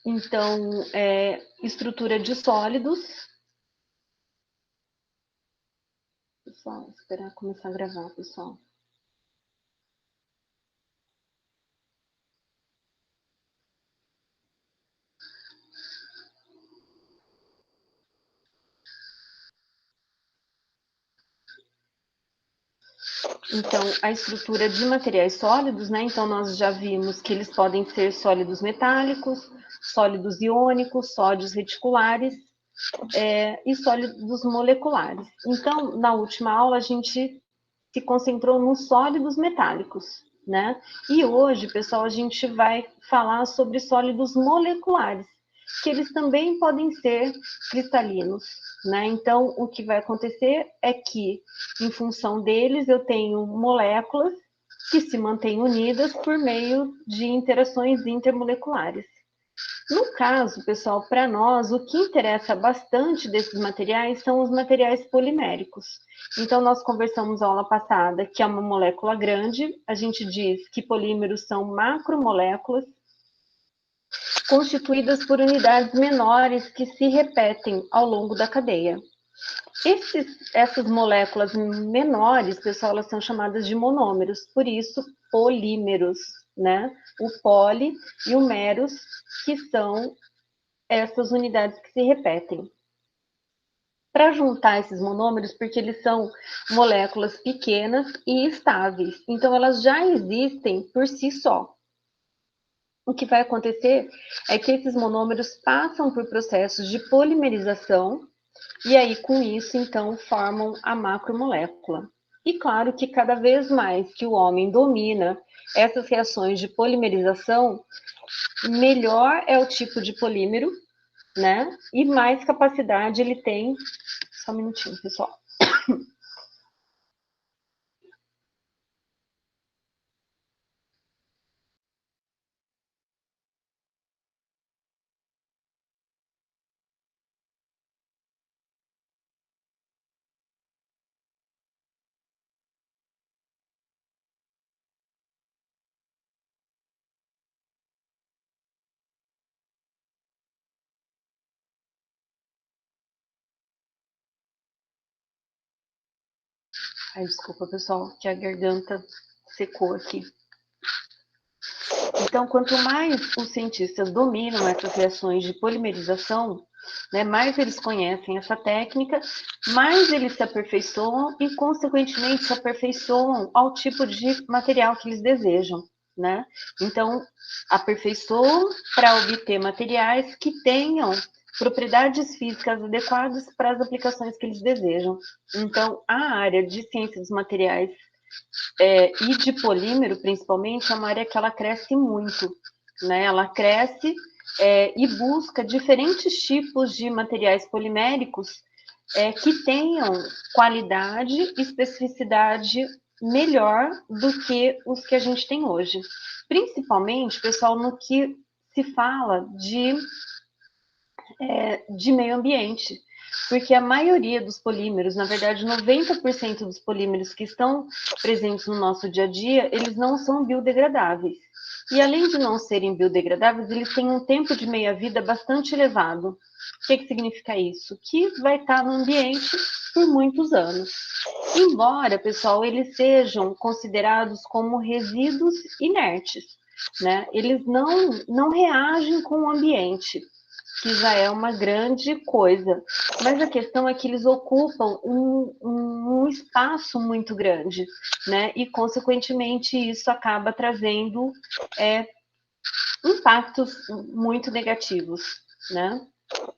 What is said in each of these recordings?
Então, estrutura de sólidos. Pessoal, esperar começar a gravar, pessoal. Então, a estrutura de materiais sólidos, né? Então, nós já vimos que eles podem ser sólidos metálicos, sólidos iônicos, sólidos reticulares e sólidos moleculares. Então, na última aula, a gente se concentrou nos sólidos metálicos, né? E hoje, pessoal, a gente vai falar sobre sólidos moleculares, que eles também podem ser cristalinos, né? Então, o que vai acontecer é que, em função deles, eu tenho moléculas que se mantêm unidas por meio de interações intermoleculares. No caso, pessoal, para nós, o que interessa bastante desses materiais são os materiais poliméricos. Então, nós conversamos na aula passada que é uma molécula grande, a gente diz que polímeros são macromoléculas constituídas por unidades menores que se repetem ao longo da cadeia. Essas moléculas menores, pessoal, elas são chamadas de monômeros, por isso polímeros, né? O poli e o meros, que são essas unidades que se repetem. Para juntar esses monômeros, porque eles são moléculas pequenas e estáveis, então elas já existem por si só. O que vai acontecer é que esses monômeros passam por processos de polimerização e aí com isso então formam a macromolécula. E claro que cada vez mais que o homem domina essas reações de polimerização, melhor é o tipo de polímero, né? E mais capacidade ele tem. Só um minutinho, pessoal. Ai, desculpa, pessoal, que a garganta secou aqui. Então, quanto mais os cientistas dominam essas reações de polimerização, né, mais eles conhecem essa técnica, mais eles se aperfeiçoam e, consequentemente, se aperfeiçoam ao tipo de material que eles desejam, né? Então, aperfeiçoam para obter materiais que tenham propriedades físicas adequadas para as aplicações que eles desejam. Então, a área de ciência dos materiais e de polímero, principalmente, é uma área que ela cresce muito, né? Ela cresce e busca diferentes tipos de materiais poliméricos que tenham qualidade e especificidade melhor do que os que a gente tem hoje. Principalmente, pessoal, no que se fala de meio ambiente, porque a maioria dos polímeros, na verdade 90% dos polímeros que estão presentes no nosso dia a dia, eles não são biodegradáveis. E além de não serem biodegradáveis, eles têm um tempo de meia-vida bastante elevado. O que significa isso? Que vai estar no ambiente por muitos anos. Embora, pessoal, eles sejam considerados como resíduos inertes, né? Eles não reagem com o ambiente, que já é uma grande coisa. Mas a questão é que eles ocupam um espaço muito grande, né? E, consequentemente, isso acaba trazendo impactos muito negativos, né?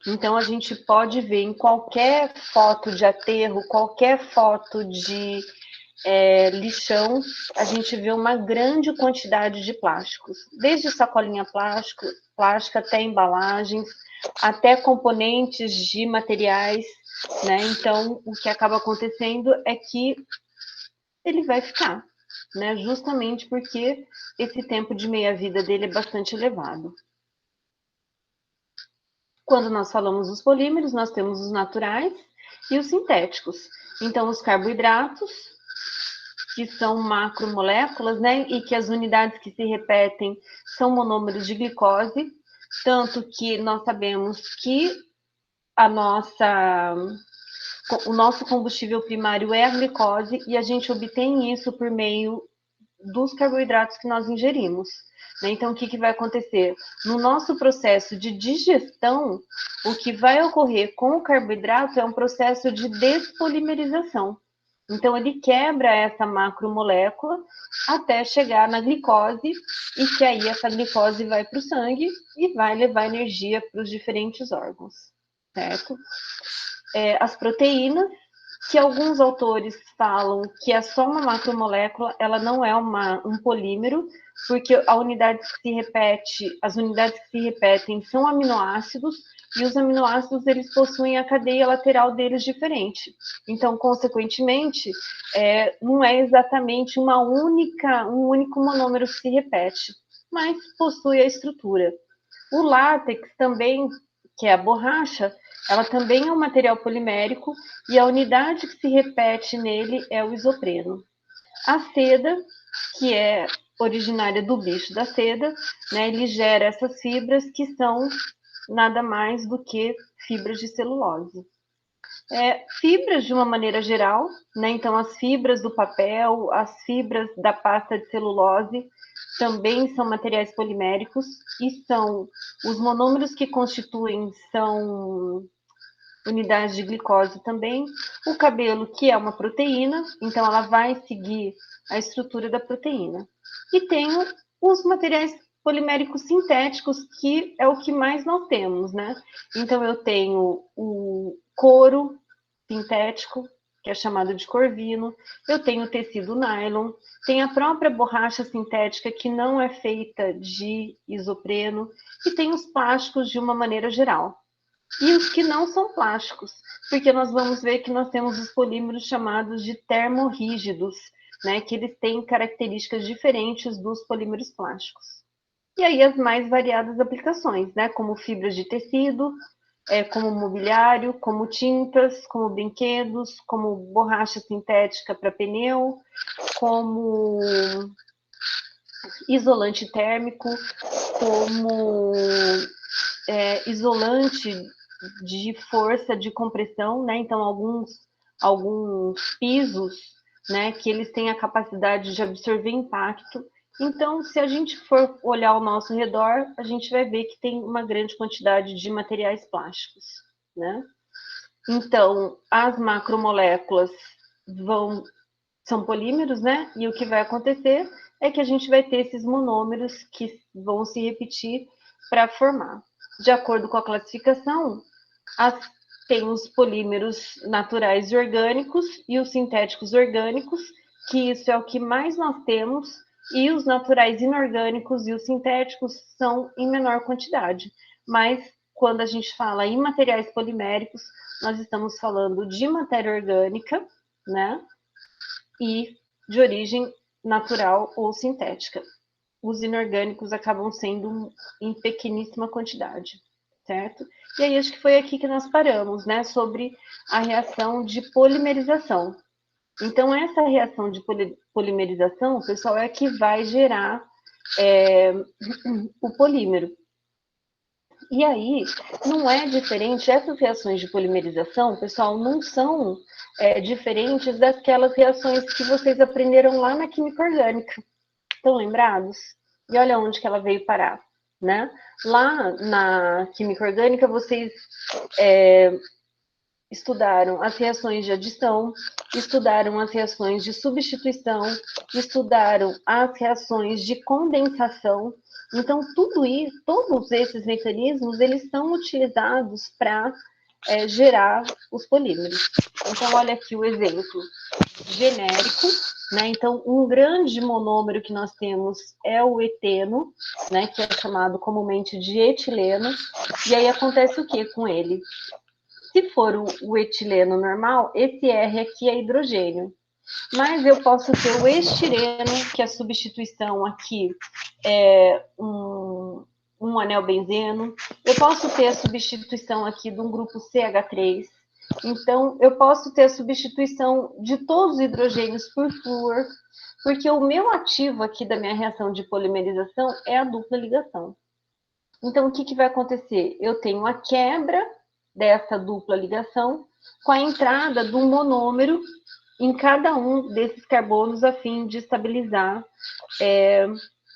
Então, a gente pode ver em qualquer foto de aterro, qualquer foto de lixão, a gente vê uma grande quantidade de plásticos, desde sacolinha plástica até embalagens, até componentes de materiais, né? Então, o que acaba acontecendo é que ele vai ficar, né? Justamente porque esse tempo de meia-vida dele é bastante elevado. Quando nós falamos dos polímeros, nós temos os naturais e os sintéticos. Então, os carboidratos, que são macromoléculas, né? E que as unidades que se repetem são monômeros de glicose. Tanto que nós sabemos que o nosso combustível primário é a glicose e a gente obtém isso por meio dos carboidratos que nós ingerimos. Então, o que vai acontecer? No nosso processo de digestão, o que vai ocorrer com o carboidrato é um processo de despolimerização. Então, ele quebra essa macromolécula até chegar na glicose, e que aí essa glicose vai para o sangue e vai levar energia para os diferentes órgãos, certo? As proteínas, que alguns autores falam que é só uma macromolécula, ela não é um polímero, porque a unidade que se repete, as unidades que se repetem são aminoácidos, e os aminoácidos eles possuem a cadeia lateral deles diferente. Então, consequentemente, não é exatamente um único monômero que se repete, mas possui a estrutura. O látex também, que é a borracha, ela também é um material polimérico e a unidade que se repete nele é o isopreno. A seda, que é originária do bicho da seda, né, ele gera essas fibras que são nada mais do que fibras de celulose. Fibras de uma maneira geral, né, então as fibras do papel, as fibras da pasta de celulose também são materiais poliméricos e são os monômeros que constituem são unidades de glicose também. O cabelo, que é uma proteína, então ela vai seguir a estrutura da proteína. E tenho os materiais poliméricos sintéticos, que é o que mais nós temos, né? Então eu tenho o couro sintético, que é chamado de corvino, eu tenho o tecido nylon, tem a própria borracha sintética, que não é feita de isopreno, e tem os plásticos de uma maneira geral. E os que não são plásticos, porque nós vamos ver que nós temos os polímeros chamados de termorrígidos, né, que eles têm características diferentes dos polímeros plásticos. E aí as mais variadas aplicações, né, como fibras de tecido, como mobiliário, como tintas, como brinquedos, como borracha sintética para pneu, como isolante térmico, como isolante de força de compressão, né? Então, alguns pisos, né, que eles têm a capacidade de absorver impacto. Então, se a gente for olhar ao nosso redor, a gente vai ver que tem uma grande quantidade de materiais plásticos, né? Então, as macromoléculas são polímeros, né? E o que vai acontecer é que a gente vai ter esses monômeros que vão se repetir para formar. De acordo com a classificação, tem os polímeros naturais e orgânicos e os sintéticos orgânicos, que isso é o que mais nós temos, e os naturais inorgânicos e os sintéticos são em menor quantidade. Mas quando a gente fala em materiais poliméricos, nós estamos falando de matéria orgânica, né? E de origem natural ou sintética. Os inorgânicos acabam sendo em pequeníssima quantidade, certo? E aí acho que foi aqui que nós paramos, né, sobre a reação de polimerização. Então, essa reação de polimerização, pessoal, é que vai gerar o polímero. E aí, não é diferente, essas reações de polimerização, pessoal, não são diferentes daquelas reações que vocês aprenderam lá na química orgânica. Estão lembrados? E olha onde que ela veio parar, né? Lá na química orgânica, vocês estudaram as reações de adição, estudaram as reações de substituição, estudaram as reações de condensação. Então, todos esses mecanismos, eles são utilizados para gerar os polímeros. Então, olha aqui o exemplo genérico, né? Então, um grande monômero que nós temos é o eteno, né? Que é chamado comumente de etileno. E aí acontece o que com ele? Se for o etileno normal, esse R aqui é hidrogênio. Mas eu posso ter o estireno, que a substituição aqui é um anel benzeno. Eu posso ter a substituição aqui de um grupo CH3. Então, eu posso ter a substituição de todos os hidrogênios por flúor, porque o meu ativo aqui da minha reação de polimerização é a dupla ligação. Então, o que, que vai acontecer? Eu tenho a quebra dessa dupla ligação com a entrada do monômero em cada um desses carbonos a fim de estabilizar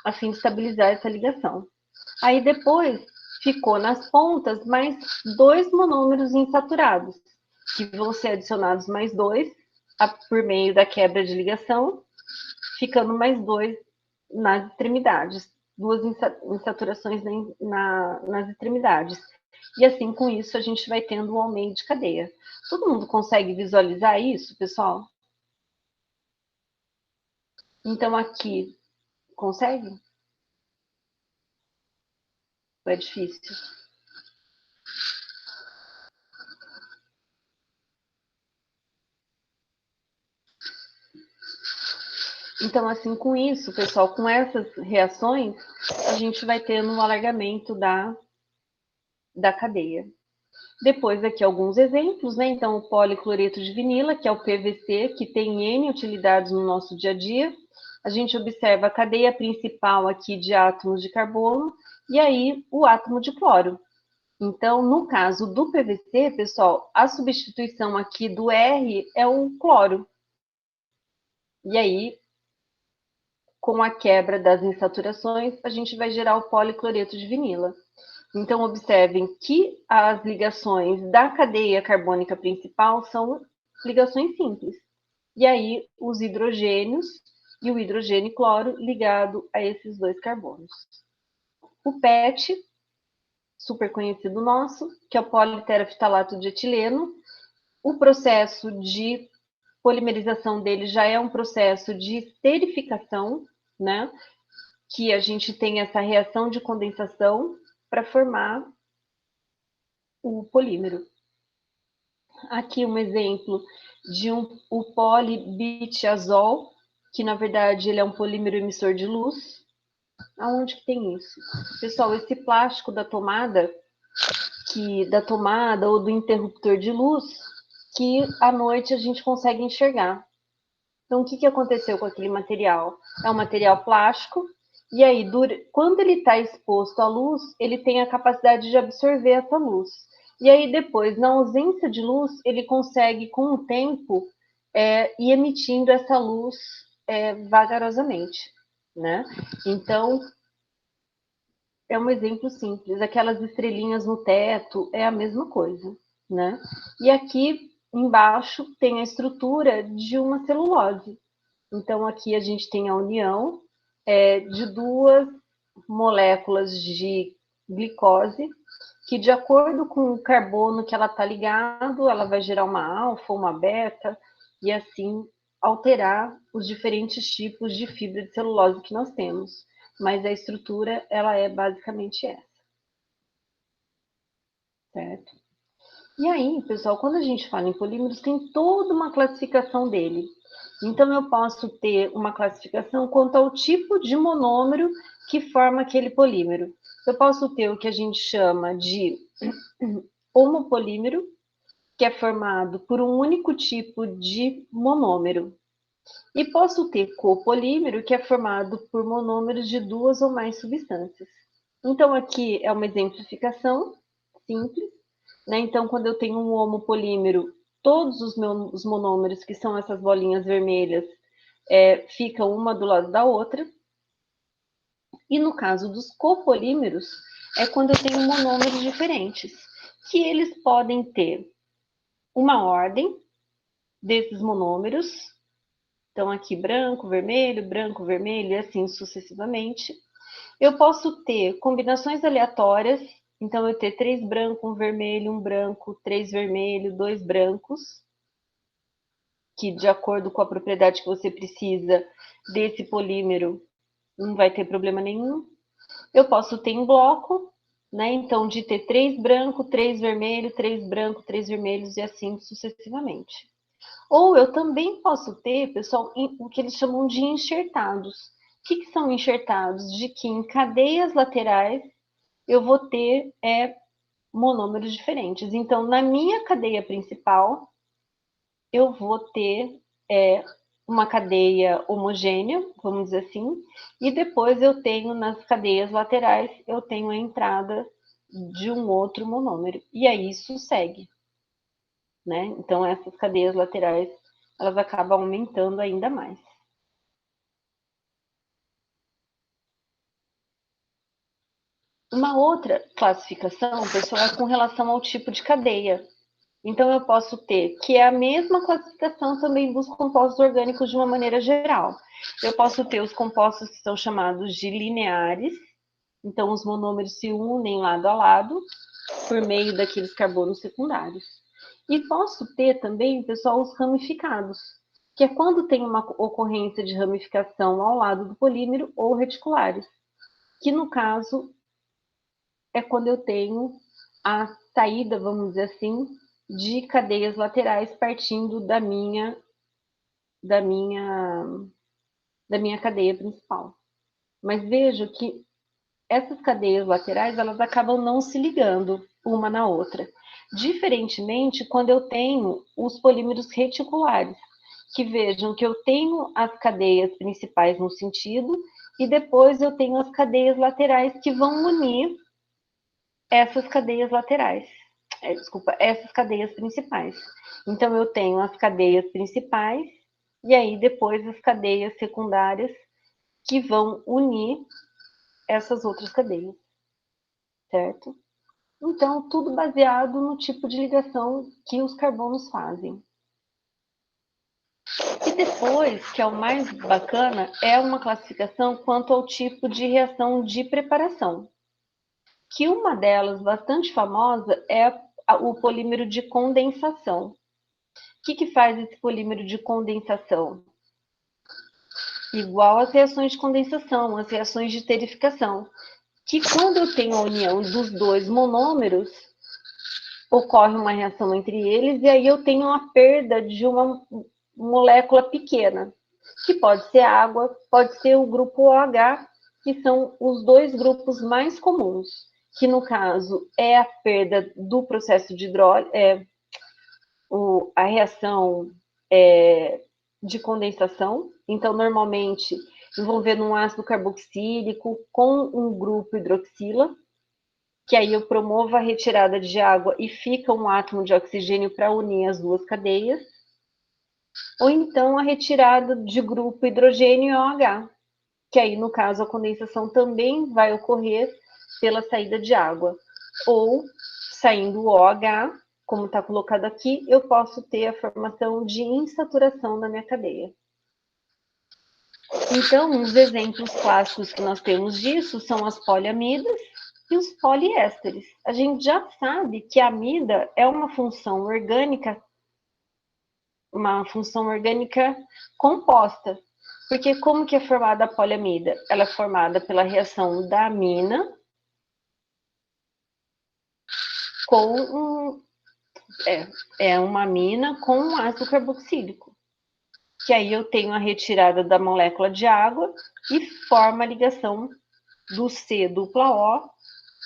essa ligação. Aí depois ficou nas pontas mais 2 monômeros insaturados, que vão ser adicionados mais 2 por meio da quebra de ligação, ficando mais 2 nas extremidades, 2 insaturações nas extremidades. E assim, com isso, a gente vai tendo um aumento de cadeia. Todo mundo consegue visualizar isso, pessoal? Então, aqui, consegue? Ou é difícil? Então, assim, com isso, pessoal, com essas reações, a gente vai tendo um alargamento da cadeia. Depois aqui alguns exemplos, né? Então, o policloreto de vinila, que é o PVC, que tem N utilidades no nosso dia a dia. A gente observa a cadeia principal aqui de átomos de carbono e aí o átomo de cloro. Então, no caso do PVC, pessoal, a substituição aqui do R é o cloro. E aí, com a quebra das insaturações, a gente vai gerar o policloreto de vinila. Então, observem que as ligações da cadeia carbônica principal são ligações simples. E aí, os hidrogênios e o hidrogênio e cloro ligado a esses 2 carbonos. O PET, super conhecido nosso, que é o politerafitalato de etileno. O processo de polimerização dele já é um processo de esterificação, né? Que a gente tem essa reação de condensação para formar o polímero. Aqui um exemplo de o polibutiazol, que na verdade ele é um polímero emissor de luz. Aonde que tem isso? Pessoal, esse plástico da tomada, ou do interruptor de luz, que à noite a gente consegue enxergar. Então, o que, que aconteceu com aquele material? É um material plástico, e aí, quando ele está exposto à luz, ele tem a capacidade de absorver essa luz. E aí, depois, na ausência de luz, ele consegue, com o tempo, ir emitindo essa luz vagarosamente, né? Então, é um exemplo simples. Aquelas estrelinhas no teto é a mesma coisa, né? E aqui embaixo tem a estrutura de uma celulose. Então, aqui a gente tem a união de 2 moléculas de glicose, que de acordo com o carbono que ela está ligado, ela vai gerar uma alfa, uma beta, e assim alterar os diferentes tipos de fibra de celulose que nós temos. Mas a estrutura, ela é basicamente essa, certo? E aí, pessoal, quando a gente fala em polímeros, tem toda uma classificação dele. Então, eu posso ter uma classificação quanto ao tipo de monômero que forma aquele polímero. Eu posso ter o que a gente chama de homopolímero, que é formado por um único tipo de monômero. E posso ter copolímero, que é formado por monômeros de 2 ou mais substâncias. Então, aqui é uma exemplificação simples, né? Então, quando eu tenho um homopolímero, todos os meus monômeros, que são essas bolinhas vermelhas, ficam uma do lado da outra. E no caso dos copolímeros, é quando eu tenho monômeros diferentes, que eles podem ter uma ordem desses monômeros. Então, aqui branco, vermelho, e assim sucessivamente. Eu posso ter combinações aleatórias, então eu ter 3 brancos, 1 vermelho, 1 branco, 3 vermelho, 2 brancos, que de acordo com a propriedade que você precisa desse polímero, não vai ter problema nenhum. Eu posso ter em bloco, né? Então, de ter 3 brancos, 3 vermelhos, 3 brancos, 3 vermelhos e assim sucessivamente. Ou eu também posso ter, pessoal, o que eles chamam de enxertados. O que são enxertados? De que em cadeias laterais eu vou ter monômeros diferentes. Então, na minha cadeia principal, eu vou ter uma cadeia homogênea, vamos dizer assim, e depois eu tenho nas cadeias laterais, eu tenho a entrada de um outro monômero, e aí isso segue, né? Então essas cadeias laterais, elas acabam aumentando ainda mais. Uma outra classificação, pessoal, é com relação ao tipo de cadeia. Então, eu posso ter, que é a mesma classificação também dos compostos orgânicos de uma maneira geral. Eu posso ter os compostos que são chamados de lineares, então os monômeros se unem lado a lado, por meio daqueles carbonos secundários. E posso ter também, pessoal, os ramificados, que é quando tem uma ocorrência de ramificação ao lado do polímero ou reticulares, que no caso é quando eu tenho a saída, vamos dizer assim, de cadeias laterais partindo da minha, da minha cadeia principal. Mas vejo que essas cadeias laterais, elas acabam não se ligando uma na outra. Diferentemente, quando eu tenho os polímeros reticulares, que vejam que eu tenho as cadeias principais no sentido, e depois eu tenho as cadeias laterais que vão unir essas cadeias laterais. Desculpa, essas cadeias principais. Então, eu tenho as cadeias principais e aí depois as cadeias secundárias que vão unir essas outras cadeias, certo? Então, tudo baseado no tipo de ligação que os carbonos fazem. E depois, que é o mais bacana, é uma classificação quanto ao tipo de reação de preparação. Que uma delas, bastante famosa, é o polímero de condensação. O que faz esse polímero de condensação? Igual às reações de condensação, as reações de esterificação, que quando eu tenho a união dos dois monômeros, ocorre uma reação entre eles e aí eu tenho a perda de uma molécula pequena, que pode ser água, pode ser o grupo OH, que são os dois grupos mais comuns, que no caso é a perda do processo de hidrólise, a reação de condensação, então normalmente envolvendo um ácido carboxílico com um grupo hidroxila, que aí eu promovo a retirada de água e fica um átomo de oxigênio para unir as duas cadeias, ou então a retirada de grupo hidrogênio e OH, que aí no caso a condensação também vai ocorrer pela saída de água, ou saindo o OH, como está colocado aqui, eu posso ter a formação de insaturação da minha cadeia. Então, os exemplos clássicos que nós temos disso são as poliamidas e os poliésteres. A gente já sabe que a amida é uma função orgânica composta. Porque como que é formada a poliamida? Ela é formada pela reação da amina com uma amina com um ácido carboxílico. Que aí eu tenho a retirada da molécula de água e forma a ligação do C-O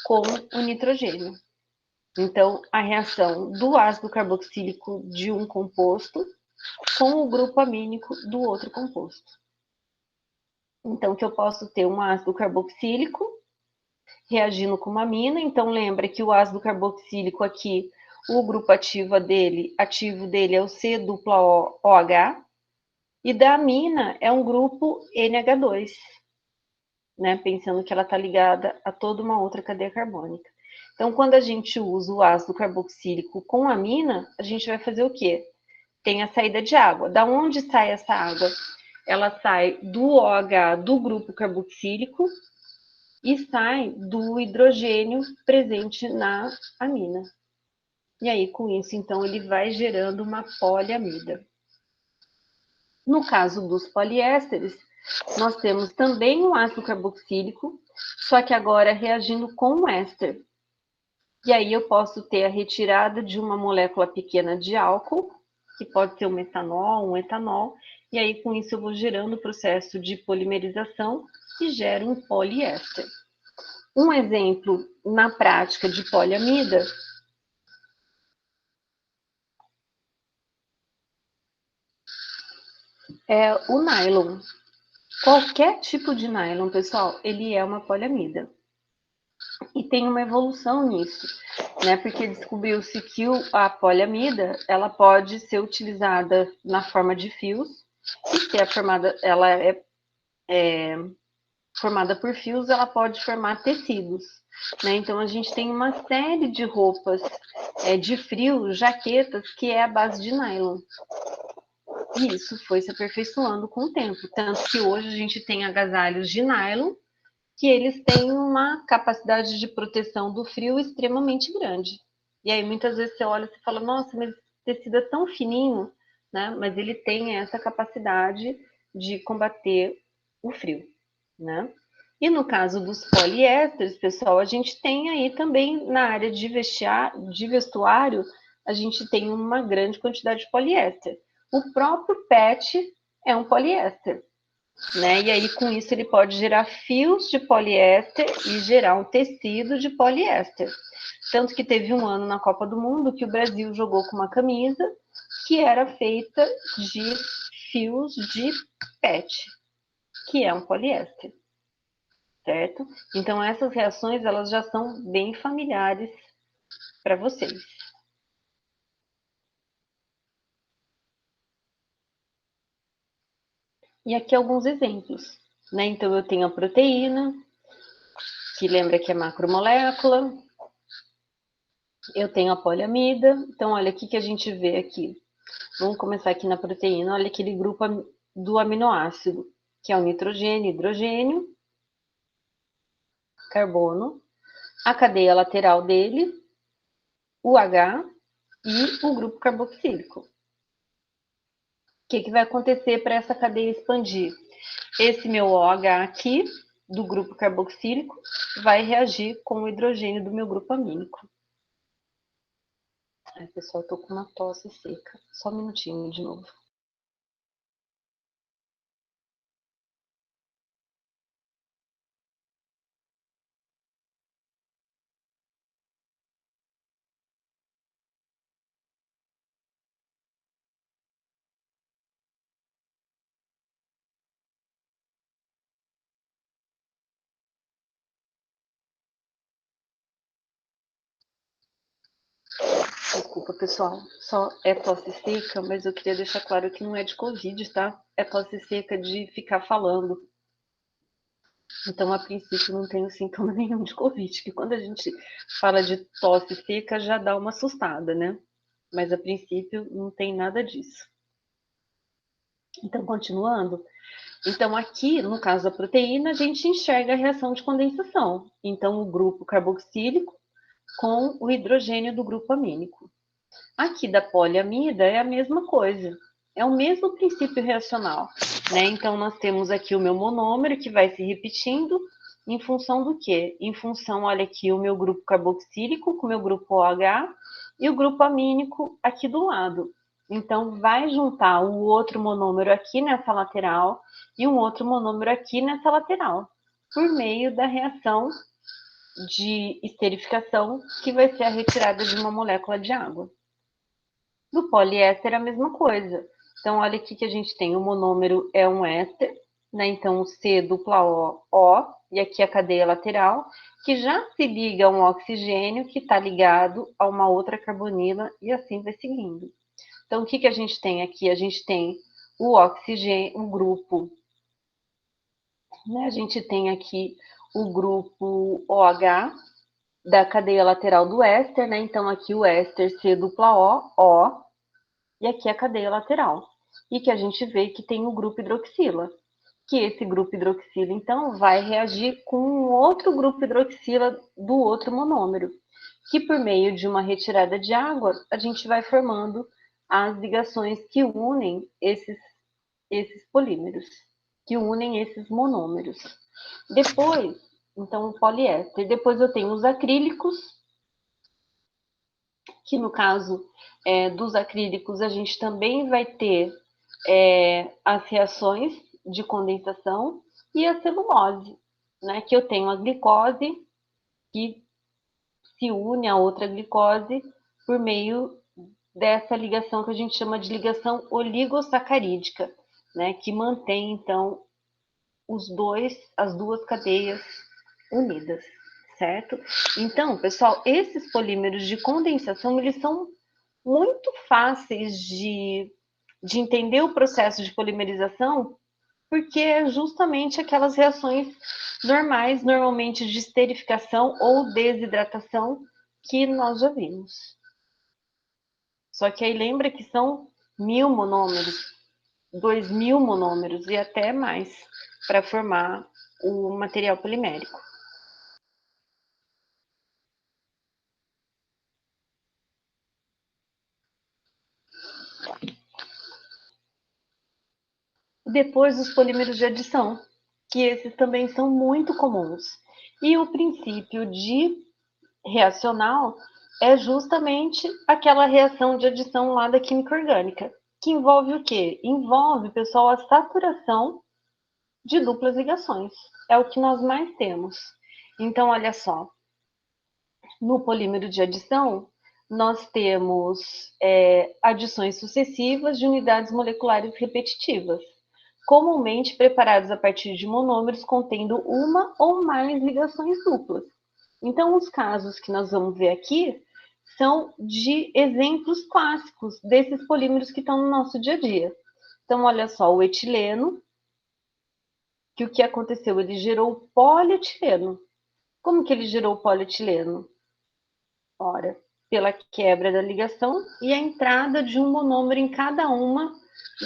com o nitrogênio. Então, a reação do ácido carboxílico de um composto com o grupo amínico do outro composto. Então, que eu posso ter um ácido carboxílico reagindo com uma amina. Então, lembra que o ácido carboxílico aqui, o grupo ativo dele é o C-OH, e da amina é um grupo NH2, né? Pensando que ela está ligada a toda uma outra cadeia carbônica. Então, quando a gente usa o ácido carboxílico com amina, a gente vai fazer o quê? Tem a saída de água. Da onde sai essa água? Ela sai do OH do grupo carboxílico e sai do hidrogênio presente na amina. E aí, com isso, então, ele vai gerando uma poliamida. No caso dos poliésteres, nós temos também o ácido carboxílico, só que agora reagindo com o éster. E aí eu posso ter a retirada de uma molécula pequena de álcool, que pode ser um metanol, um etanol, e aí com isso eu vou gerando o processo de polimerização e gero um poliéster. Um exemplo na prática de poliamida É o nylon. Qualquer tipo de nylon, pessoal, ele é uma poliamida. E tem uma evolução nisso, né? Porque descobriu-se que a poliamida, ela pode ser utilizada na forma de fios, e se é formada, ela é formada por fios, ela pode formar tecidos, né? Então a gente tem uma série de roupas de frio, jaquetas, que é a base de nylon. E isso foi se aperfeiçoando com o tempo, tanto que hoje a gente tem agasalhos de nylon que eles têm uma capacidade de proteção do frio extremamente grande. E aí muitas vezes você olha e fala, nossa, mas esse tecido é tão fininho, né? Mas ele tem essa capacidade de combater o frio, né? E no caso dos poliésteres, pessoal, a gente tem aí também na área de vestuário, a gente tem uma grande quantidade de poliéster. O próprio PET é um poliéster, né? E aí, com isso, ele pode gerar fios de poliéster e gerar um tecido de poliéster. Tanto que teve um ano na Copa do Mundo que o Brasil jogou com uma camisa que era feita de fios de PET, que é um poliéster, certo? Então, essas reações, elas já são bem familiares para vocês. E aqui alguns exemplos, né? Então, eu tenho a proteína, que lembra que é macromolécula. Eu tenho a poliamida. Então, olha, o que a gente vê aqui. Vamos começar aqui na proteína. Olha aquele grupo do aminoácido, que é o nitrogênio, hidrogênio, carbono, a cadeia lateral dele, o H e o grupo carboxílico. O que vai acontecer para essa cadeia expandir? Esse meu OH aqui, do grupo carboxílico, vai reagir com o hidrogênio do meu grupo amínico. Ai, pessoal, eu tô com uma tosse seca. Só um minutinho de novo. Desculpa, pessoal. Só é tosse seca, mas eu queria deixar claro que não é de Covid, tá? É tosse seca de ficar falando. Então, a princípio, não tenho sintoma nenhum de Covid, que quando a gente fala de tosse seca já dá uma assustada, né? Mas a princípio não tem nada disso. Então, continuando. Então, aqui, no caso da proteína, a gente enxerga a reação de condensação. Então, o grupo carboxílico com o hidrogênio do grupo amínico. Aqui da poliamida é a mesma coisa, é o mesmo princípio reacional, né? Então nós temos aqui o meu monômero que vai se repetindo em função do quê? Em função, olha aqui, o meu grupo carboxílico com o meu grupo OH e o grupo amínico aqui do lado. Então vai juntar o outro monômero aqui nessa lateral e um outro monômero aqui nessa lateral, por meio da reação de esterificação, que vai ser a retirada de uma molécula de água. No poliéster, a mesma coisa. Então, olha aqui que a gente tem o monômero é um éster, né? Então, C dupla O, O, e aqui a cadeia lateral, que já se liga a um oxigênio que está ligado a uma outra carbonila, e assim vai seguindo. Então, o que a gente tem aqui? A gente tem o oxigênio, o grupo, né? A gente tem aqui o grupo OH, da cadeia lateral do éster, né? Então, aqui o éster C dupla O, O, e aqui a cadeia lateral. E que a gente vê que tem o grupo hidroxila, que esse grupo hidroxila, então, vai reagir com um outro grupo hidroxila do outro monômero, que por meio de uma retirada de água, a gente vai formando as ligações que unem esses polímeros, que unem esses monômeros. Depois, então, o poliéster. Depois eu tenho os acrílicos, que no caso dos acrílicos a gente também vai ter as reações de condensação e a celulose, né? Que eu tenho a glicose que se une a outra glicose por meio dessa ligação que a gente chama de ligação oligossacarídica. né, que mantém, então, as duas cadeias unidas, certo? Então, pessoal, esses polímeros de condensação, eles são muito fáceis de entender o processo de polimerização, porque é justamente aquelas reações normais, normalmente de esterificação ou desidratação, que nós já vimos. Só que aí lembra que são 1000 monômeros, 2000 monômeros e até mais para formar o material polimérico. Depois os polímeros de adição, que esses também são muito comuns. E o princípio de reacional é justamente aquela reação de adição lá da química orgânica, que envolve o quê? Envolve, pessoal, a saturação de duplas ligações. É o que nós mais temos. Então, olha só, no polímero de adição, nós temos adições sucessivas de unidades moleculares repetitivas, comumente preparados a partir de monômeros contendo uma ou mais ligações duplas. Então, os casos que nós vamos ver aqui são de exemplos clássicos desses polímeros que estão no nosso dia a dia. Então, olha só, o etileno, que o que aconteceu? Ele gerou o polietileno. Como que ele gerou o polietileno? Ora, pela quebra da ligação e a entrada de um monômero em cada uma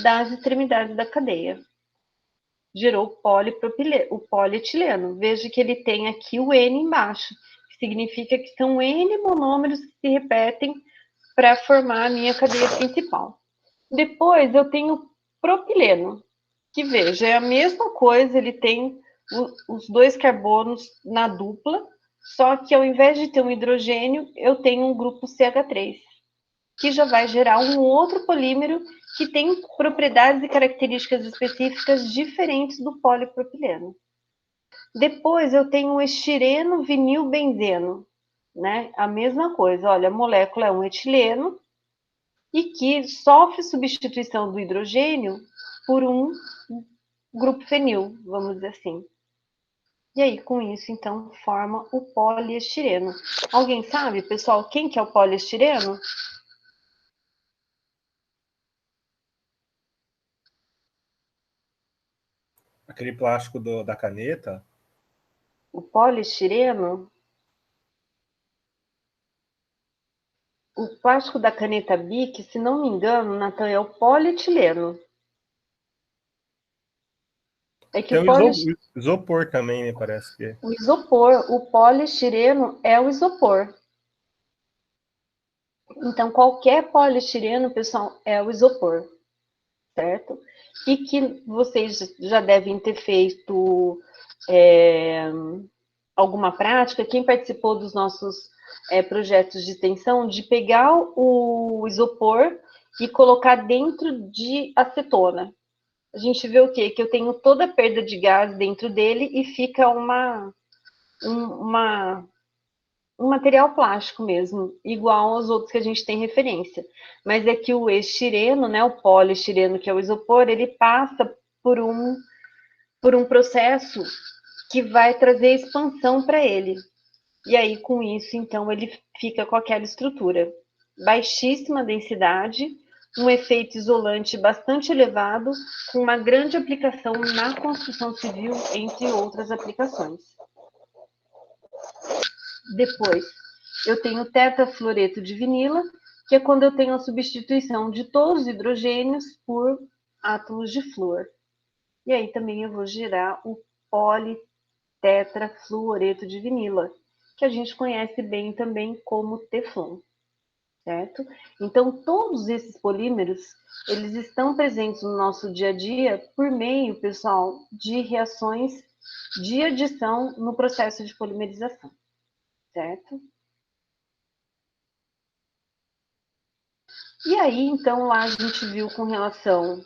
das extremidades da cadeia. Gerou o polietileno. Veja que ele tem aqui o N embaixo, que significa que são N monômeros que se repetem para formar a minha cadeia principal. Depois eu tenho propileno, que veja, é a mesma coisa, ele tem os dois carbonos na dupla, só que ao invés de ter um hidrogênio, eu tenho um grupo CH3, que já vai gerar um outro polímero que tem propriedades e características específicas diferentes do polipropileno. Depois eu tenho o estireno vinilbenzeno, né? A mesma coisa, olha, a molécula é um etileno e que sofre substituição do hidrogênio por um grupo fenil, vamos dizer assim. E aí, com isso, então, forma o poliestireno. Alguém sabe, pessoal, quem que é o poliestireno? Aquele plástico da caneta. O poliestireno, o plástico da caneta Bic, se não me engano, Natan, é o polietileno. É que Tem o o isopor também, né? Parece que. o isopor, o poliestireno é o isopor. Então, qualquer poliestireno, pessoal, é o isopor, certo? E que vocês já devem ter feito alguma prática, quem participou dos nossos projetos de extensão, de pegar o isopor e colocar dentro de acetona. A gente vê o quê? Que eu tenho toda a perda de gás dentro dele e fica um material plástico mesmo, igual aos outros que a gente tem referência. Mas é que o estireno, né, o poliestireno, que é o isopor, ele passa por um processo que vai trazer expansão para ele. E aí, com isso, então, ele fica com aquela estrutura. Baixíssima densidade, um efeito isolante bastante elevado, com uma grande aplicação na construção civil, entre outras aplicações. Depois, eu tenho tetafluoreto de vinila, que é quando eu tenho a substituição de todos os hidrogênios por átomos de flúor. E aí também eu vou gerar o politetrafluoreto de vinila, que a gente conhece bem também como Teflon, certo? Então, todos esses polímeros, eles estão presentes no nosso dia a dia por meio, pessoal, de reações de adição no processo de polimerização, certo? E aí, então, lá a gente viu com relação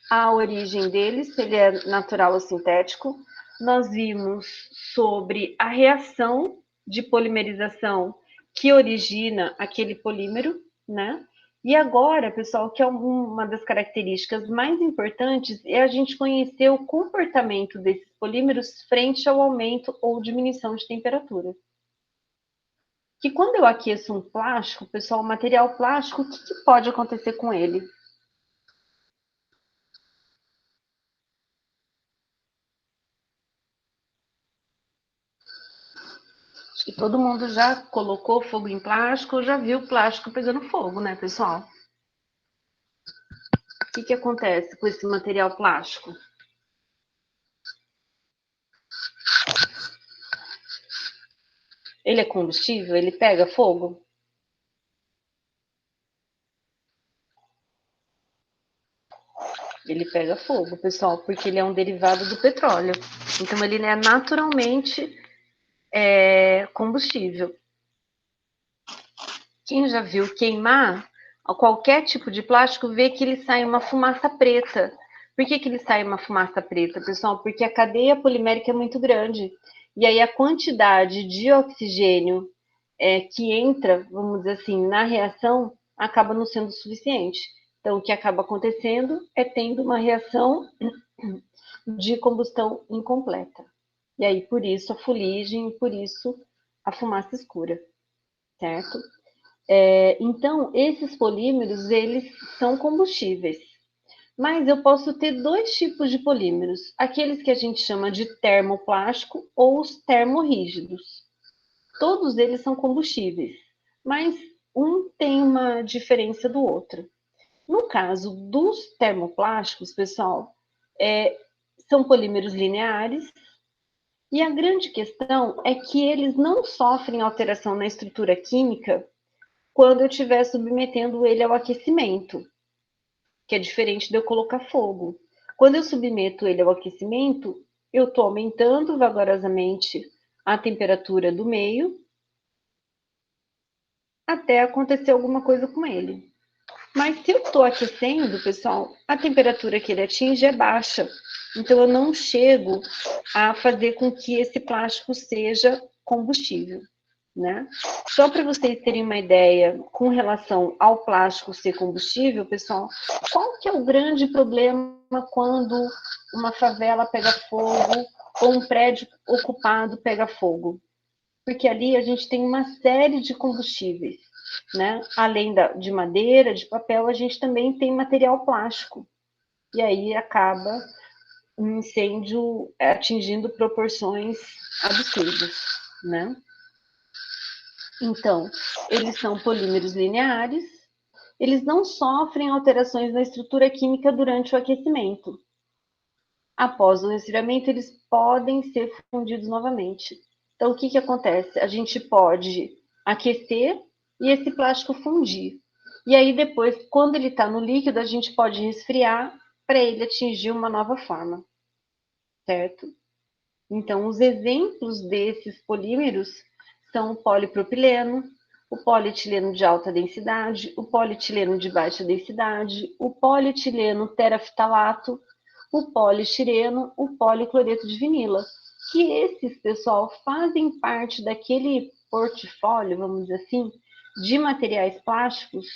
à origem deles, se ele é natural ou sintético. Nós vimos sobre a reação de polimerização que origina aquele polímero, né? E agora, pessoal, que é uma das características mais importantes é a gente conhecer o comportamento desses polímeros frente ao aumento ou diminuição de temperatura. Que quando eu aqueço um plástico, pessoal, o material plástico, o que pode acontecer com ele? Acho que todo mundo já colocou fogo em plástico, já viu plástico pegando fogo, né, pessoal? O que acontece com esse material plástico? Ele é combustível? Ele pega fogo? Ele pega fogo, pessoal, porque ele é um derivado do petróleo. Então, ele é naturalmente combustível. Quem já viu queimar qualquer tipo de plástico vê que ele sai uma fumaça preta. Por que ele sai uma fumaça preta, pessoal? Porque a cadeia polimérica é muito grande. E aí a quantidade de oxigênio que entra, vamos dizer assim, na reação, acaba não sendo suficiente. Então, o que acaba acontecendo é tendo uma reação de combustão incompleta. E aí, por isso, a fuligem, por isso, a fumaça escura, certo? Então, esses polímeros, eles são combustíveis. Mas eu posso ter dois tipos de polímeros, aqueles que a gente chama de termoplástico ou os termorrígidos. Todos eles são combustíveis, mas um tem uma diferença do outro. No caso dos termoplásticos, pessoal, são polímeros lineares, e a grande questão é que eles não sofrem alteração na estrutura química quando eu estiver submetendo ele ao aquecimento, que é diferente de eu colocar fogo. Quando eu submeto ele ao aquecimento, eu estou aumentando vagarosamente a temperatura do meio até acontecer alguma coisa com ele. Mas se eu estou aquecendo, pessoal, a temperatura que ele atinge é baixa. Então, eu não chego a fazer com que esse plástico seja combustível, né? Só para vocês terem uma ideia com relação ao plástico ser combustível, pessoal, qual que é o grande problema quando uma favela pega fogo ou um prédio ocupado pega fogo? Porque ali a gente tem uma série de combustíveis, né? Além de madeira, de papel, a gente também tem material plástico. E aí acaba um incêndio atingindo proporções absurdas, né? Então, eles são polímeros lineares, eles não sofrem alterações na estrutura química durante o aquecimento. Após o resfriamento, eles podem ser fundidos novamente. Então, o que acontece? A gente pode aquecer e esse plástico fundir. E aí, depois, quando ele está no líquido, a gente pode resfriar para ele atingir uma nova forma, certo? Então, os exemplos desses polímeros são o polipropileno, o polietileno de alta densidade, o polietileno de baixa densidade, o polietileno teraftalato, o poliestireno, o policloreto de vinila, que esses, pessoal, fazem parte daquele portfólio, vamos dizer assim, de materiais plásticos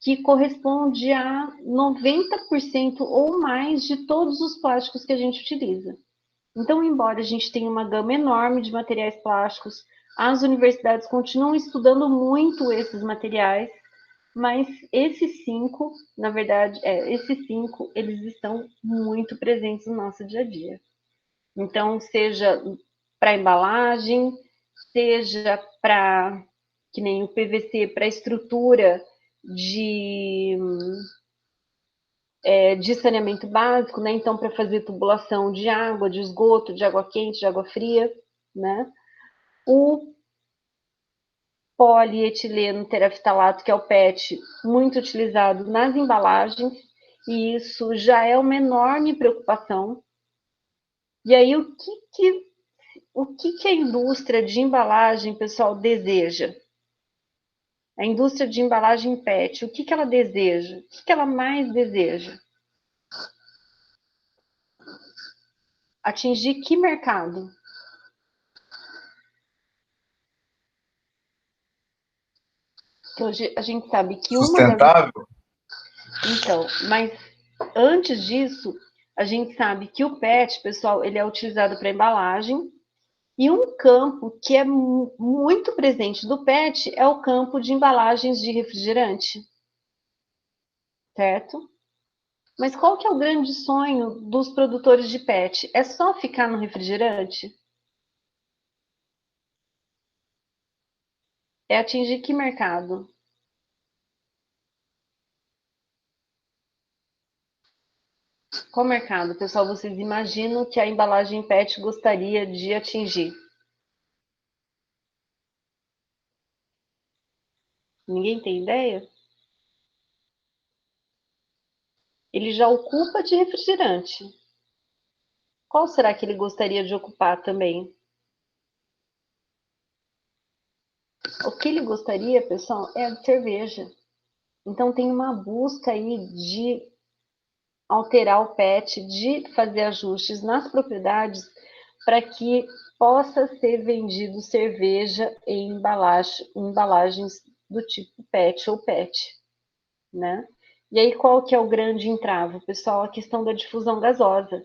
que corresponde a 90% ou mais de todos os plásticos que a gente utiliza. Então, embora a gente tenha uma gama enorme de materiais plásticos, as universidades continuam estudando muito esses materiais, mas esses cinco, na verdade, esses cinco, eles estão muito presentes no nosso dia a dia. Então, seja para embalagem, seja para, que nem o PVC, para estrutura de, de saneamento básico, né? Então, para fazer tubulação de água, de esgoto, de água quente, de água fria, né? O polietileno teraftalato, que é o PET, muito utilizado nas embalagens, e isso já é uma enorme preocupação. E aí, o que a indústria de embalagem, pessoal, deseja? A indústria de embalagem PET, o que ela deseja? O que ela mais deseja? Atingir que mercado? Hoje a gente sabe que uma das... Sustentável? Então, mas antes disso, a gente sabe que o PET, pessoal, ele é utilizado para embalagem. E um campo que é muito presente do PET é o campo de embalagens de refrigerante. Certo? Mas qual que é o grande sonho dos produtores de PET? É só ficar no refrigerante? É atingir que mercado? Qual mercado, pessoal, vocês imaginam que a embalagem PET gostaria de atingir? Ninguém tem ideia? Ele já ocupa de refrigerante. Qual será que ele gostaria de ocupar também? O que ele gostaria, pessoal, é a de cerveja. Então tem uma busca aí de alterar o PET, de fazer ajustes nas propriedades para que possa ser vendido cerveja em embalagens do tipo PET ou PET, né? E aí qual que é o grande entrave, pessoal? A questão da difusão gasosa.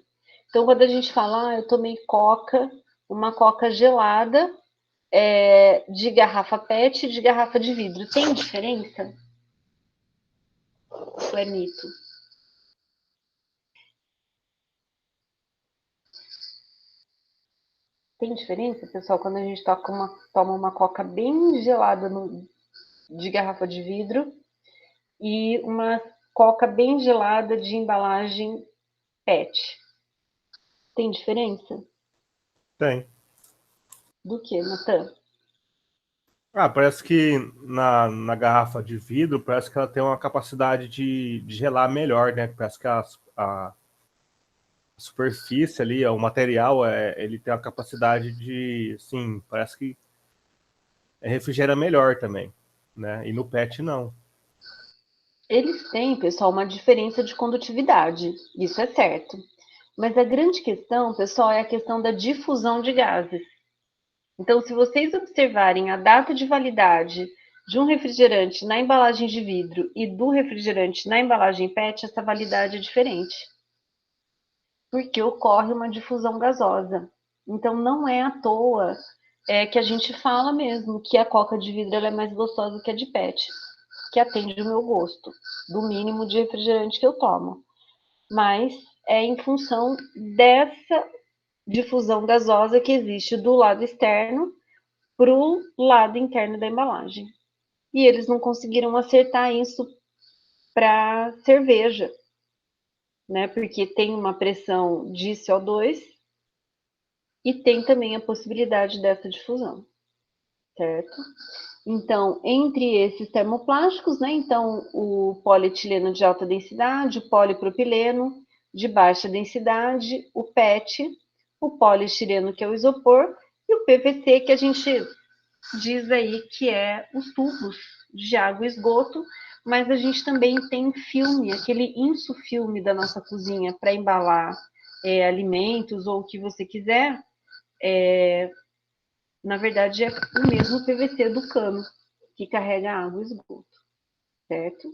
Então quando a gente fala, eu tomei coca, uma coca gelada, de garrafa PET e de garrafa de vidro, tem diferença? Ou é mito? Tem diferença, pessoal, quando a gente toma uma coca bem gelada de garrafa de vidro e uma coca bem gelada de embalagem PET. Tem diferença? Tem. Do que, Natan? Ah, parece que na garrafa de vidro, parece que ela tem uma capacidade de gelar melhor, né? Parece que a superfície ali, o material, ele tem a capacidade de, sim, parece que refrigera melhor também, né? E no PET não. Eles têm, pessoal, uma diferença de condutividade, isso é certo. Mas a grande questão, pessoal, é a questão da difusão de gases. Então, se vocês observarem a data de validade de um refrigerante na embalagem de vidro e do refrigerante na embalagem PET, essa validade é diferente. Porque ocorre uma difusão gasosa. Então, não é à toa que a gente fala mesmo que a coca de vidro ela é mais gostosa que a de PET, que atende o meu gosto, do mínimo de refrigerante que eu tomo. Mas é em função dessa difusão gasosa que existe do lado externo para o lado interno da embalagem. E eles não conseguiram acertar isso para cerveja, né? Porque tem uma pressão de CO2 e tem também a possibilidade dessa difusão, certo? Então, entre esses termoplásticos, né? Então, o polietileno de alta densidade, o polipropileno de baixa densidade, o PET, o poliestireno, que é o isopor, e o PVC, que a gente diz aí que é os tubos de água e esgoto, mas a gente também tem filme, aquele insufilme da nossa cozinha para embalar alimentos ou o que você quiser, na verdade é o mesmo PVC do cano que carrega água e esgoto, certo?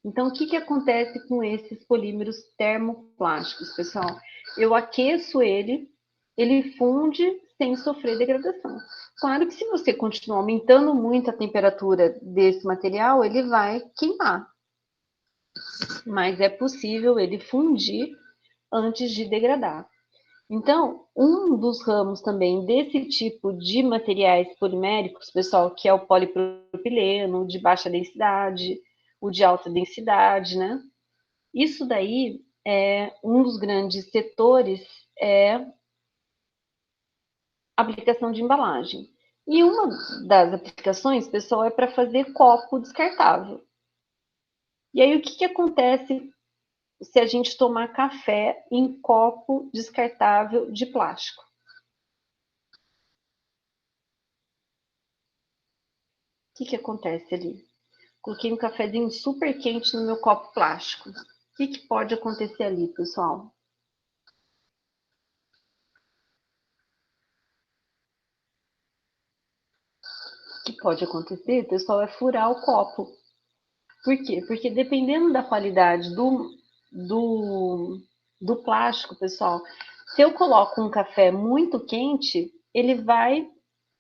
Então, o que, que acontece com esses polímeros termoplásticos, pessoal? Eu aqueço ele funde sem sofrer degradação. Claro que se você continuar aumentando muito a temperatura desse material, ele vai queimar. Mas é possível ele fundir antes de degradar. Então, um dos ramos também desse tipo de materiais poliméricos, pessoal, que é o polipropileno, de baixa densidade, o de alta densidade, né? Isso daí é um dos grandes setores, é aplicação de embalagem. E uma das aplicações, pessoal, é para fazer copo descartável. E aí, o que, que acontece se a gente tomar café em copo descartável de plástico? O que, que acontece ali? Coloquei um cafezinho super quente no meu copo plástico. O que, que pode acontecer ali, pessoal? O que pode acontecer, pessoal, é furar o copo. Por quê? Porque dependendo da qualidade do plástico, pessoal, se eu coloco um café muito quente, ele vai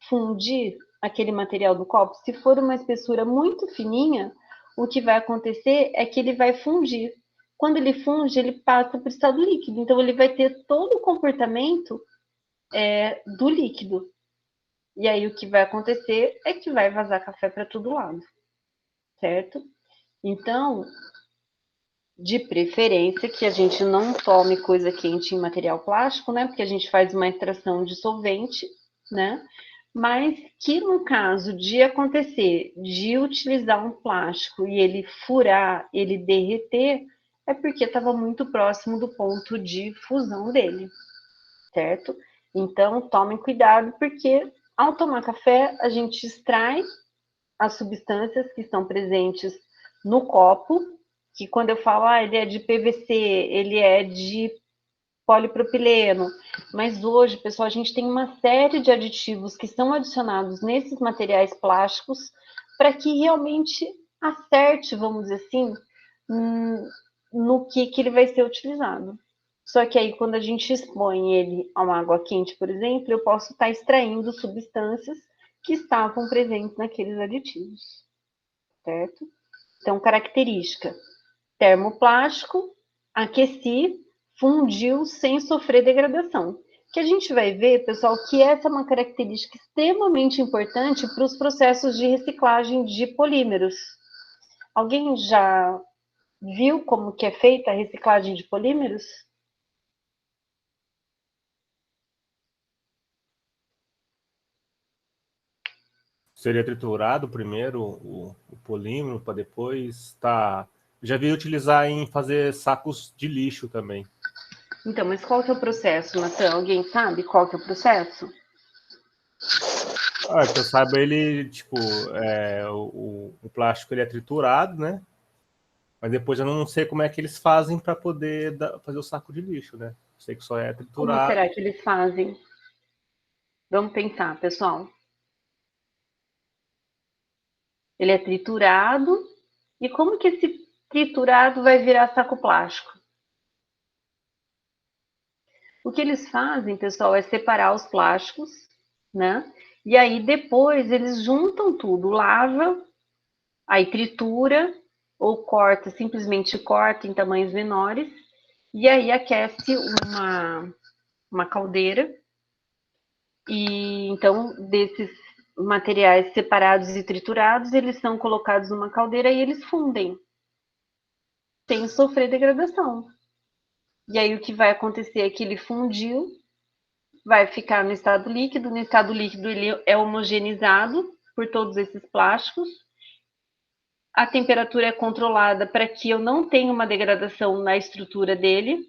fundir aquele material do copo. Se for uma espessura muito fininha, o que vai acontecer é que ele vai fundir. Quando ele funde, ele passa para o estado líquido. Então, ele vai ter todo o comportamento do líquido. E aí, o que vai acontecer é que vai vazar café para todo lado, certo? Então, de preferência que a gente não tome coisa quente em material plástico, né? Porque a gente faz uma extração de solvente, né? Mas que no caso de acontecer de utilizar um plástico e ele furar, ele derreter, é porque estava muito próximo do ponto de fusão dele, certo? Então, tomem cuidado, porque ao tomar café, a gente extrai as substâncias que estão presentes no copo, que quando eu falo, ele é de PVC, ele é de polipropileno, mas hoje, pessoal, a gente tem uma série de aditivos que são adicionados nesses materiais plásticos para que realmente acerte, vamos dizer assim, no que ele vai ser utilizado. Só que aí, quando a gente expõe ele a uma água quente, por exemplo, eu posso estar extraindo substâncias que estavam presentes naqueles aditivos, certo? Então, característica: termoplástico, aqueci, fundiu sem sofrer degradação. Que a gente vai ver, pessoal, que essa é uma característica extremamente importante para os processos de reciclagem de polímeros. Alguém já viu como que é feita a reciclagem de polímeros? Seria triturado primeiro o polímero para depois tá. Já vi utilizar em fazer sacos de lixo também. Então, mas qual que é o processo, Natan? Alguém sabe qual que é o processo? Que eu saiba, ele, tipo, o plástico ele é triturado, né? Mas depois eu não sei como é que eles fazem para poder fazer o saco de lixo, né? Sei que só é Como triturado. será que eles fazem? Vamos pensar, pessoal. Ele é triturado. E como que esse triturado vai virar saco plástico? O que eles fazem, pessoal, é separar os plásticos, né? E aí depois eles juntam tudo, lava, aí tritura ou corta, simplesmente corta em tamanhos menores, e aí aquece uma caldeira. E então, desses materiais separados e triturados, eles são colocados numa caldeira e eles fundem, sem sofrer degradação. E aí o que vai acontecer é que ele fundiu, vai ficar no estado líquido. No estado líquido ele é homogeneizado por todos esses plásticos. A temperatura é controlada para que eu não tenha uma degradação na estrutura dele.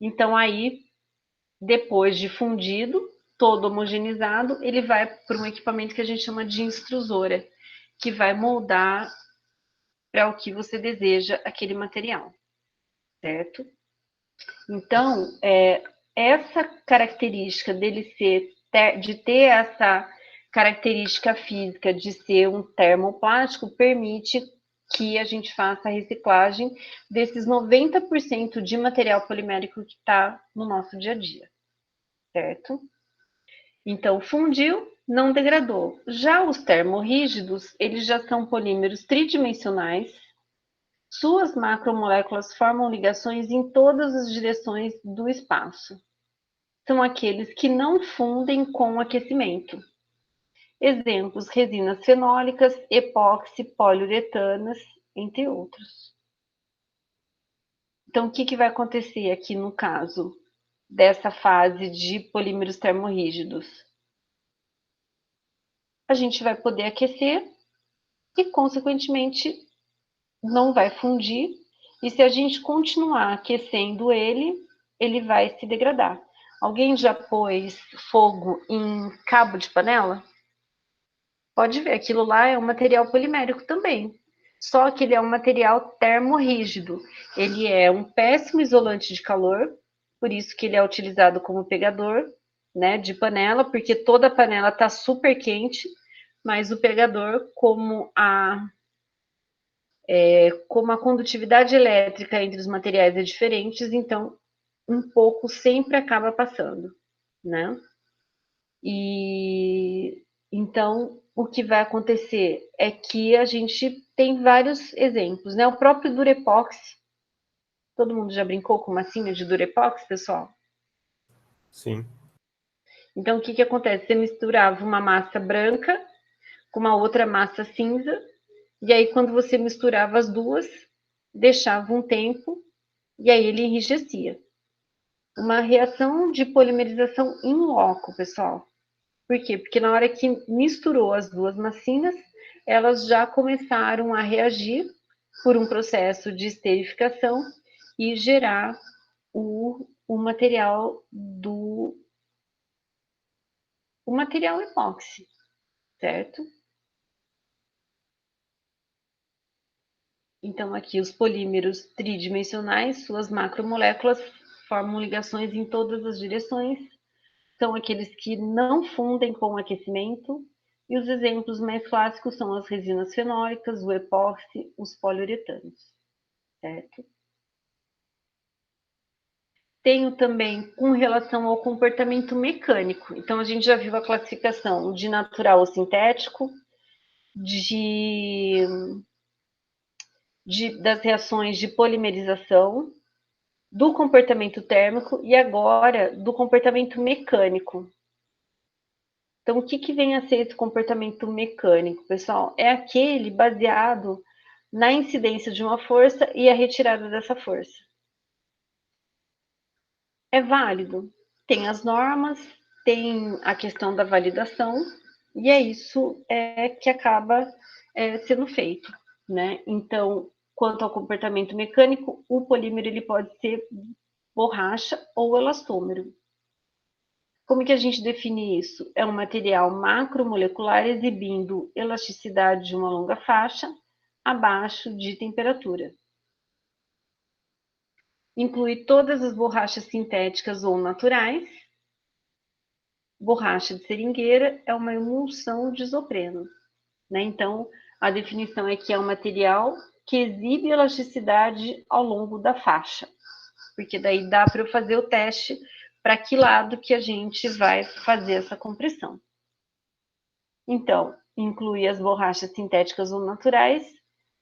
Então aí, depois de fundido, todo homogeneizado, ele vai para um equipamento que a gente chama de extrusora, que vai moldar para o que você deseja aquele material, certo? Então, essa característica dele de ter essa característica física de ser um termoplástico permite que a gente faça a reciclagem desses 90% de material polimérico que está no nosso dia a dia, certo? Então, fundiu, não degradou. Já os termorrígidos, eles já são polímeros tridimensionais. Suas macromoléculas formam ligações em todas as direções do espaço. São aqueles que não fundem com aquecimento. Exemplos: resinas fenólicas, epóxi, poliuretanas, entre outros. Então, o que vai acontecer aqui no caso dessa fase de polímeros termorrígidos? A gente vai poder aquecer e, consequentemente, não vai fundir. E se a gente continuar aquecendo ele, ele vai se degradar. Alguém já pôs fogo em cabo de panela? Pode ver, aquilo lá é um material polimérico também. Só que ele é um material termorrígido. Ele é um péssimo isolante de calor, por isso que ele é utilizado como pegador, né, de panela, porque toda a panela está super quente, mas o pegador, como a condutividade elétrica entre os materiais é diferente, então um pouco sempre acaba passando, né? E então o que vai acontecer é que a gente tem vários exemplos, né? O próprio Durepox, todo mundo já brincou com massinha de Durepox, pessoal? Sim. Então o que acontece? Você misturava uma massa branca com uma outra massa cinza, e aí quando você misturava as duas, deixava um tempo e aí ele enrijecia. Uma reação de polimerização in loco, pessoal. Por quê? Porque na hora que misturou as duas massinhas, elas já começaram a reagir por um processo de esterificação e gerar o material o material epóxi, certo? Então, aqui os polímeros tridimensionais, suas macromoléculas formam ligações em todas as direções, são aqueles que não fundem com o aquecimento, e os exemplos mais clássicos são as resinas fenólicas, o epóxi, os poliuretanos, certo? Tenho também com relação ao comportamento mecânico. Então, a gente já viu a classificação de natural ou sintético, das reações de polimerização, do comportamento térmico e agora do comportamento mecânico. Então, o que vem a ser esse comportamento mecânico, pessoal? É aquele baseado na incidência de uma força e a retirada dessa força. É válido? Tem as normas, tem a questão da validação, e é isso que acaba sendo feito, né? Então, quanto ao comportamento mecânico, o polímero ele pode ser borracha ou elastômero. Como que a gente define isso? É um material macromolecular exibindo elasticidade de uma longa faixa abaixo de temperatura. Inclui todas as borrachas sintéticas ou naturais. Borracha de seringueira é uma emulsão de isopreno, né? Então, a definição é que é um material que exibe elasticidade ao longo da faixa, porque daí dá para eu fazer o teste para que lado que a gente vai fazer essa compressão. Então, inclui as borrachas sintéticas ou naturais,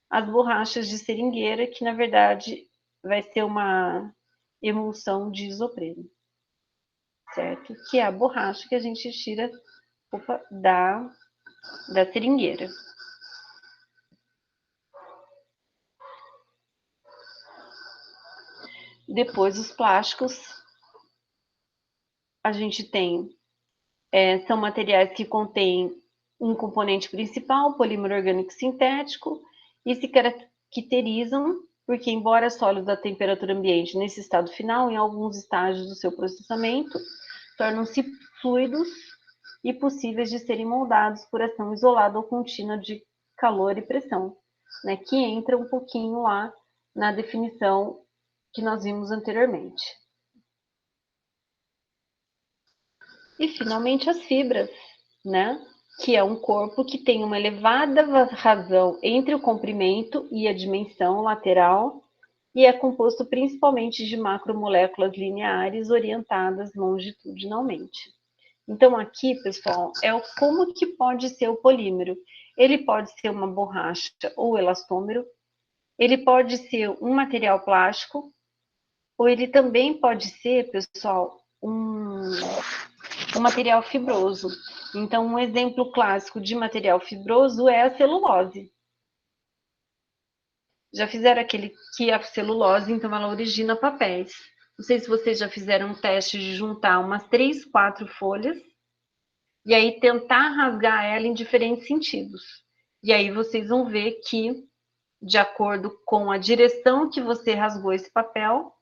as borrachas de seringueira, que na verdade vai ser uma emulsão de isopreno, certo? Que é a borracha que a gente tira da seringueira. Depois, os plásticos, a gente tem, são materiais que contêm um componente principal, polímero orgânico sintético, e se caracterizam porque, embora sólidos à temperatura ambiente nesse estado final, em alguns estágios do seu processamento, tornam-se fluidos e possíveis de serem moldados por ação isolada ou contínua de calor e pressão, né, que entra um pouquinho lá na definição que nós vimos anteriormente. E, finalmente, as fibras, né? Que é um corpo que tem uma elevada razão entre o comprimento e a dimensão lateral e é composto principalmente de macromoléculas lineares orientadas longitudinalmente. Então, aqui, pessoal, como que pode ser o polímero. Ele pode ser uma borracha ou elastômero, ele pode ser um material plástico, ou ele também pode ser, pessoal, um material fibroso. Então, um exemplo clássico de material fibroso é a celulose. Já fizeram aquele que a celulose, então, ela origina papéis. Não sei se vocês já fizeram um teste de juntar umas 3, 4 folhas e aí tentar rasgar ela em diferentes sentidos. E aí vocês vão ver que, de acordo com a direção que você rasgou esse papel,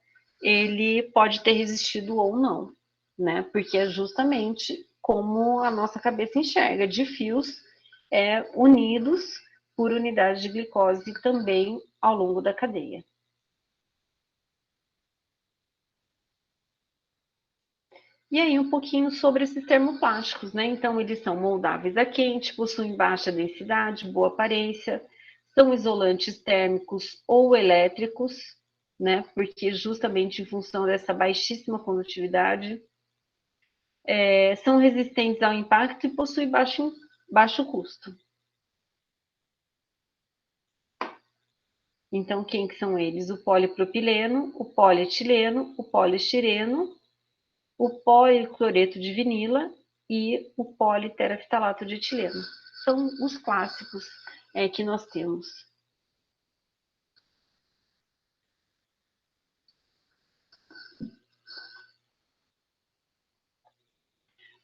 ele pode ter resistido ou não, né? Porque é justamente como a nossa cabeça enxerga, de fios unidos por unidade de glicose também ao longo da cadeia. E aí um pouquinho sobre esses termoplásticos, né? Então eles são moldáveis a quente, possuem baixa densidade, boa aparência, são isolantes térmicos ou elétricos, né? Porque justamente em função dessa baixíssima condutividade, são resistentes ao impacto e possuem baixo custo. Então, quem que são eles? O polipropileno, o polietileno, o poliestireno, o policloreto de vinila e o politerafitalato de etileno. São os clássicos que nós temos.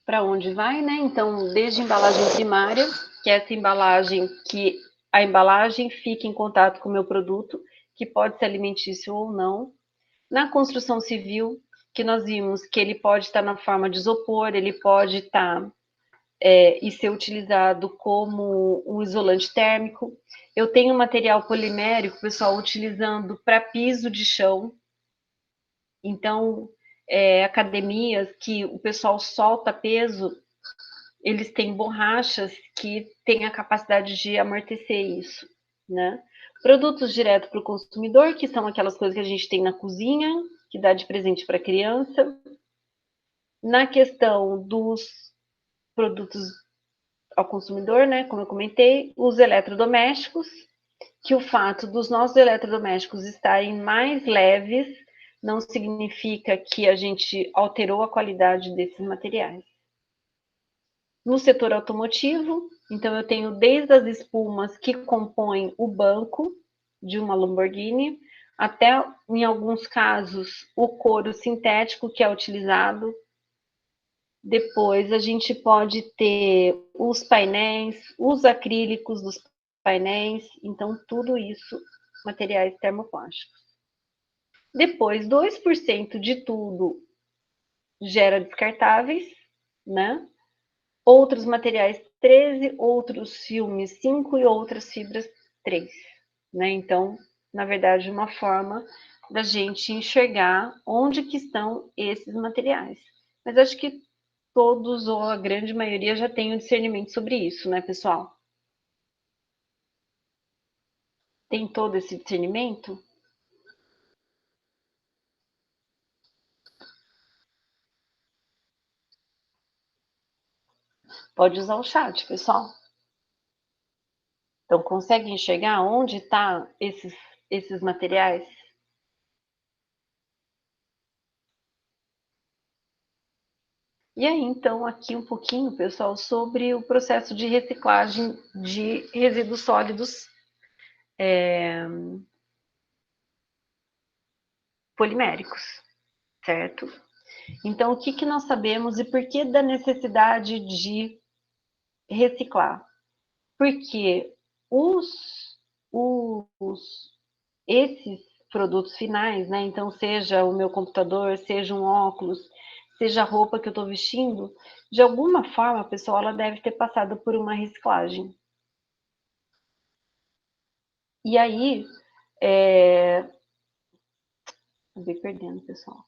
Para onde vai, né? Então, desde a embalagem primária, que é essa embalagem que a embalagem fica em contato com o meu produto, que pode ser alimentício ou não. Na construção civil, que nós vimos que ele pode estar na forma de isopor, ele pode estar e ser utilizado como um isolante térmico. Eu tenho material polimérico, pessoal, utilizando para piso de chão. Então, academias que o pessoal solta peso, eles têm borrachas que têm a capacidade de amortecer isso, né? Produtos direto para o consumidor, que são aquelas coisas que a gente tem na cozinha, que dá de presente para a criança. Na questão dos produtos ao consumidor, né, como eu comentei, os eletrodomésticos, que o fato dos nossos eletrodomésticos estarem mais leves não significa que a gente alterou a qualidade desses materiais. No setor automotivo, então eu tenho desde as espumas que compõem o banco de uma Lamborghini, até, em alguns casos, o couro sintético que é utilizado. Depois a gente pode ter os painéis, os acrílicos dos painéis, então tudo isso materiais termoplásticos. Depois, 2% de tudo gera descartáveis, né? Outros materiais 13, outros filmes 5 e outras fibras 3, né? Então, na verdade, uma forma da gente enxergar onde que estão esses materiais. Mas acho que todos ou a grande maioria já tem um discernimento sobre isso, né, pessoal? Tem todo esse discernimento? Pode usar o chat, pessoal. Então, consegue enxergar onde estão esses materiais? E aí, então, aqui um pouquinho, pessoal, sobre o processo de reciclagem de resíduos sólidos poliméricos, certo? Então, o que, que nós sabemos e por que da necessidade de reciclar? Porque esses produtos finais, né? Então, seja o meu computador, seja um óculos, seja a roupa que eu estou vestindo, de alguma forma, pessoal, ela deve ter passado por uma reciclagem. E aí, acabei perdendo, pessoal,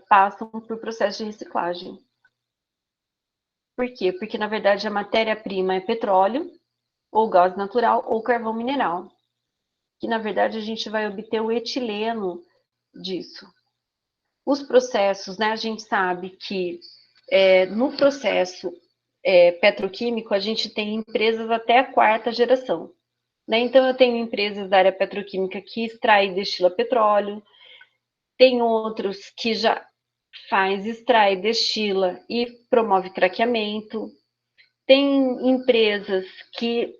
passam por processo de reciclagem. Por quê? Porque, na verdade, a matéria-prima é petróleo, ou gás natural, ou carvão mineral. Que, na verdade, a gente vai obter o etileno disso. Os processos, né, a gente sabe que no processo petroquímico, a gente tem empresas até a 4ª geração. Né? Então, eu tenho empresas da área petroquímica que extrai e destila petróleo, tem outros que já extrai, destila e promove craqueamento, tem empresas que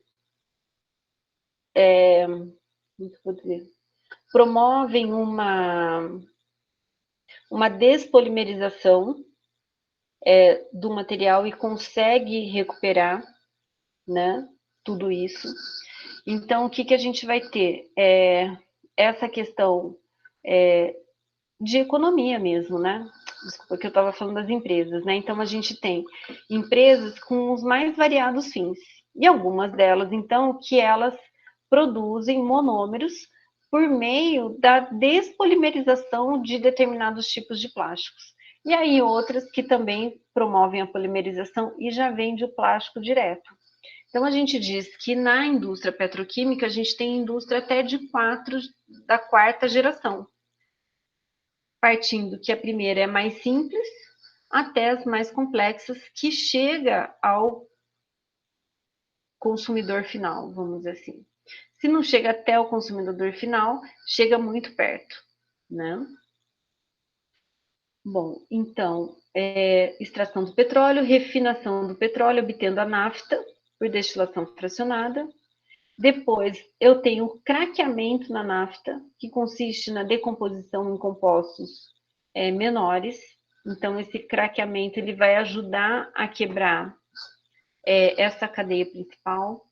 promovem uma despolimerização do material e consegue recuperar, né, tudo isso. Então, o que, que a gente vai ter? Essa questão de economia mesmo, né? Desculpa que eu estava falando das empresas, né? Então, a gente tem empresas com os mais variados fins. E algumas delas, então, que elas produzem monômeros por meio da despolimerização de determinados tipos de plásticos. E aí outras que também promovem a polimerização e já vende o plástico direto. Então, a gente diz que na indústria petroquímica, a gente tem indústria até da quarta geração, partindo que a primeira é mais simples, até as mais complexas, que chega ao consumidor final, vamos dizer assim. Se não chega até o consumidor final, chega muito perto, né? Bom, então, extração do petróleo, refinação do petróleo, obtendo a nafta por destilação fracionada. Depois, eu tenho o craqueamento na nafta, que consiste na decomposição em compostos menores. Então, esse craqueamento ele vai ajudar a quebrar essa cadeia principal.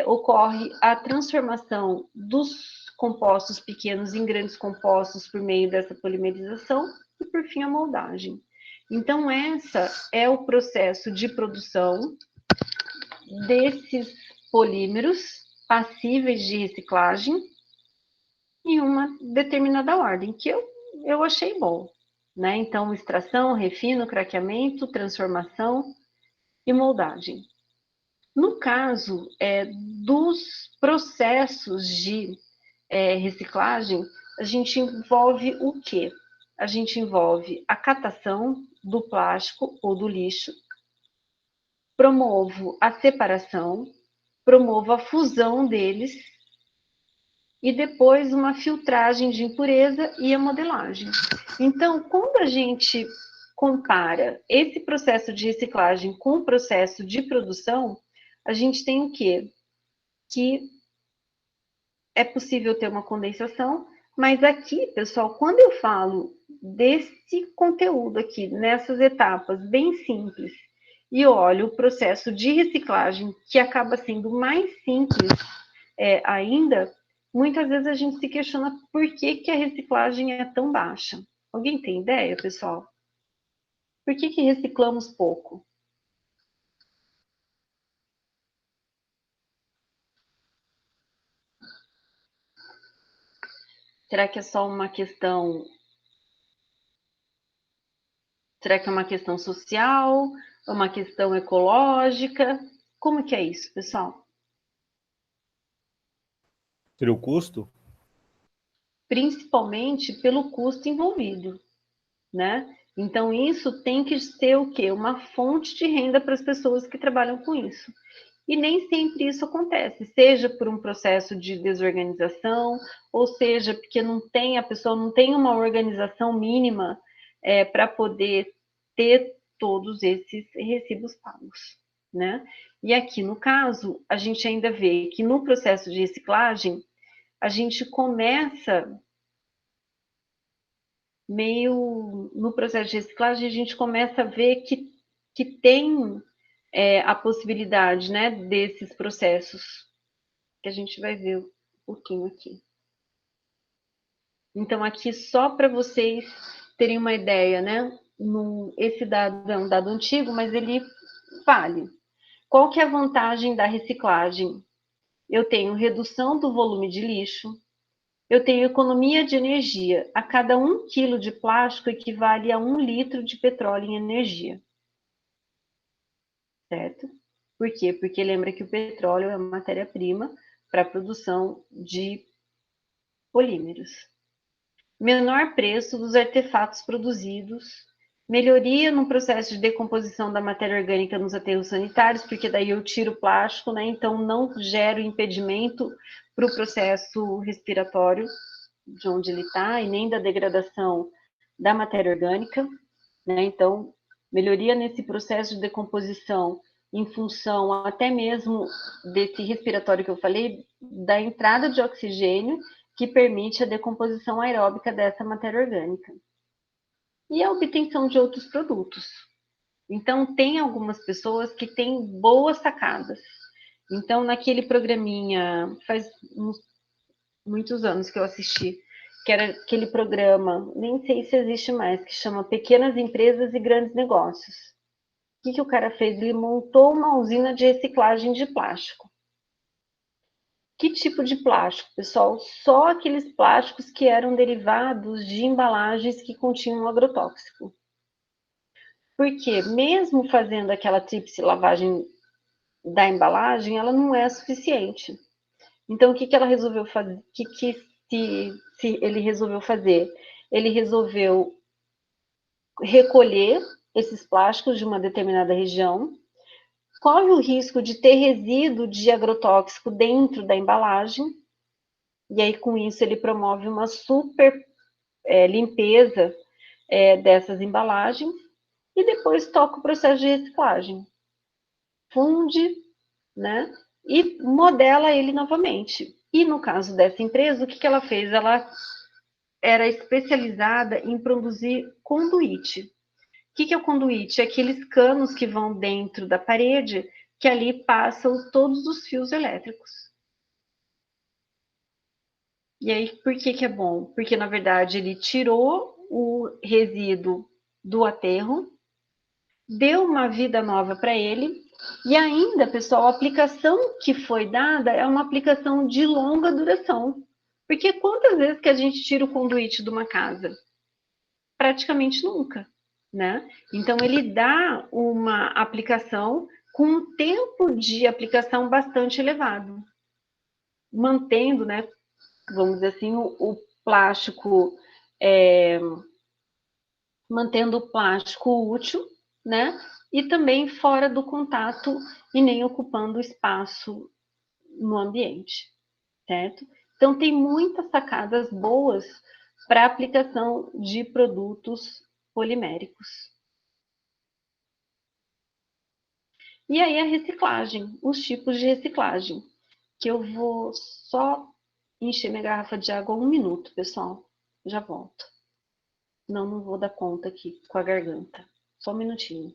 Ocorre a transformação dos compostos pequenos em grandes compostos por meio dessa polimerização e, por fim, a moldagem. Então, essa é o processo de produção desses polímeros passíveis de reciclagem em uma determinada ordem, que eu achei bom, né? Então, extração, refino, craqueamento, transformação e moldagem. No caso dos processos de reciclagem, a gente envolve o quê? A gente envolve a catação do plástico ou do lixo, promovo a separação, promovo a fusão deles e depois uma filtragem de impureza e a modelagem. Então, quando a gente compara esse processo de reciclagem com o processo de produção, a gente tem o quê? Que é possível ter uma condensação, mas aqui, pessoal, quando eu falo desse conteúdo aqui, nessas etapas bem simples, e olho o processo de reciclagem, que acaba sendo mais simples ainda, muitas vezes a gente se questiona por que a reciclagem é tão baixa. Alguém tem ideia, pessoal? Por que reciclamos pouco? Será que é só uma questão... Será que é uma questão social? É uma questão ecológica? Como que é isso, pessoal? Seria o custo? Principalmente pelo custo envolvido, né? Então, isso tem que ser o quê? Uma fonte de renda para as pessoas que trabalham com isso. E nem sempre isso acontece, seja por um processo de desorganização, ou seja, porque a pessoa não tem uma organização mínima para poder ter todos esses recibos pagos, né? E aqui no caso, a gente ainda vê que no processo de reciclagem, a gente começa no processo de reciclagem, a gente começa a ver que tem a possibilidade, né, desses processos, que a gente vai ver um pouquinho aqui. Então, aqui só para vocês terem uma ideia, né, esse dado é um dado antigo, mas ele vale. Qual que é a vantagem da reciclagem? Eu tenho redução do volume de lixo, eu tenho economia de energia. A cada 1 quilo de plástico equivale a 1 litro de petróleo em energia. Certo? Por quê? Porque lembra que o petróleo é uma matéria-prima para a produção de polímeros. Menor preço dos artefatos produzidos. Melhoria no processo de decomposição da matéria orgânica nos aterros sanitários, porque daí eu tiro o plástico, né? Então não gero impedimento para o processo respiratório de onde ele está e nem da degradação da matéria orgânica, né? Então, melhoria nesse processo de decomposição em função até mesmo desse respiratório que eu falei, da entrada de oxigênio que permite a decomposição aeróbica dessa matéria orgânica. E a obtenção de outros produtos. Então, tem algumas pessoas que têm boas sacadas. Então, naquele programinha, faz muitos anos que eu assisti, que era aquele programa, nem sei se existe mais, que chama Pequenas Empresas e Grandes Negócios. O que o cara fez? Ele montou uma usina de reciclagem de plástico. Que tipo de plástico, pessoal? Só aqueles plásticos que eram derivados de embalagens que continham agrotóxico. Porque mesmo fazendo aquela tríplice lavagem da embalagem, ela não é suficiente. Então, o que ela resolveu fazer? O que ele resolveu fazer? Ele resolveu recolher esses plásticos de uma determinada região, corre o risco de ter resíduo de agrotóxico dentro da embalagem, e aí com isso ele promove uma super limpeza dessas embalagens, e depois toca o processo de reciclagem. Funde, né? E modela ele novamente. E no caso dessa empresa, o que ela fez? Ela era especializada em produzir conduíte. O que é o conduíte? É aqueles canos que vão dentro da parede, que ali passam todos os fios elétricos. E aí, por que é bom? Porque, na verdade, ele tirou o resíduo do aterro, deu uma vida nova para ele, e ainda, pessoal, a aplicação que foi dada é uma aplicação de longa duração. Porque quantas vezes que a gente tira o conduíte de uma casa? Praticamente nunca, né? Então, ele dá uma aplicação com um tempo de aplicação bastante elevado, mantendo, né, vamos dizer assim, o plástico, mantendo o plástico útil, né? E também fora do contato e nem ocupando espaço no ambiente, certo? Então, tem muitas sacadas boas para aplicação de produtos poliméricos. E aí a reciclagem, os tipos de reciclagem, que eu vou só encher minha garrafa de água 1 minuto, pessoal. Já volto. Não vou dar conta aqui com a garganta. Só 1 minutinho.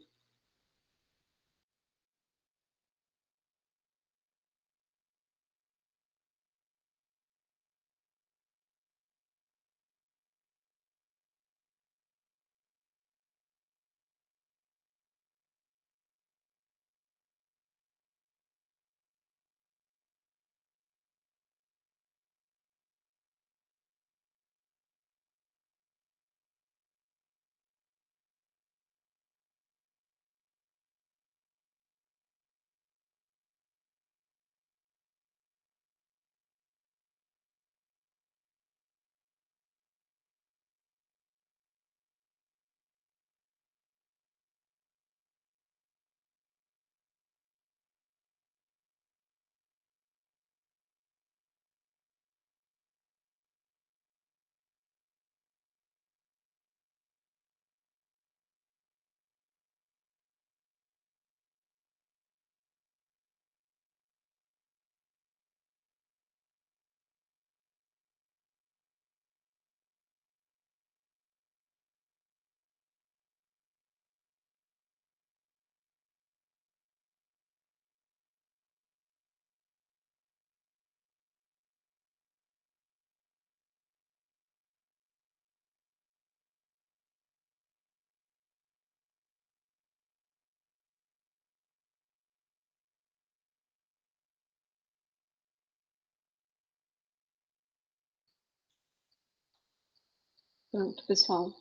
Pronto, pessoal.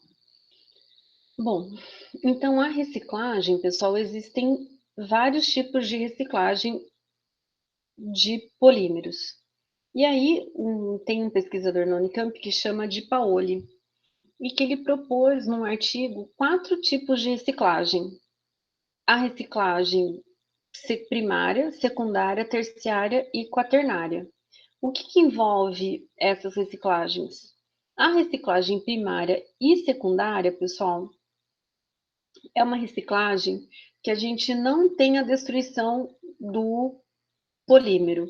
Bom, então a reciclagem, pessoal, existem vários tipos de reciclagem de polímeros. E aí tem um pesquisador na Unicamp que chama de Paoli, e que ele propôs num artigo 4 tipos de reciclagem. A reciclagem primária, secundária, terciária e quaternária. O que envolve essas reciclagens? A reciclagem primária e secundária, pessoal, é uma reciclagem que a gente não tem a destruição do polímero.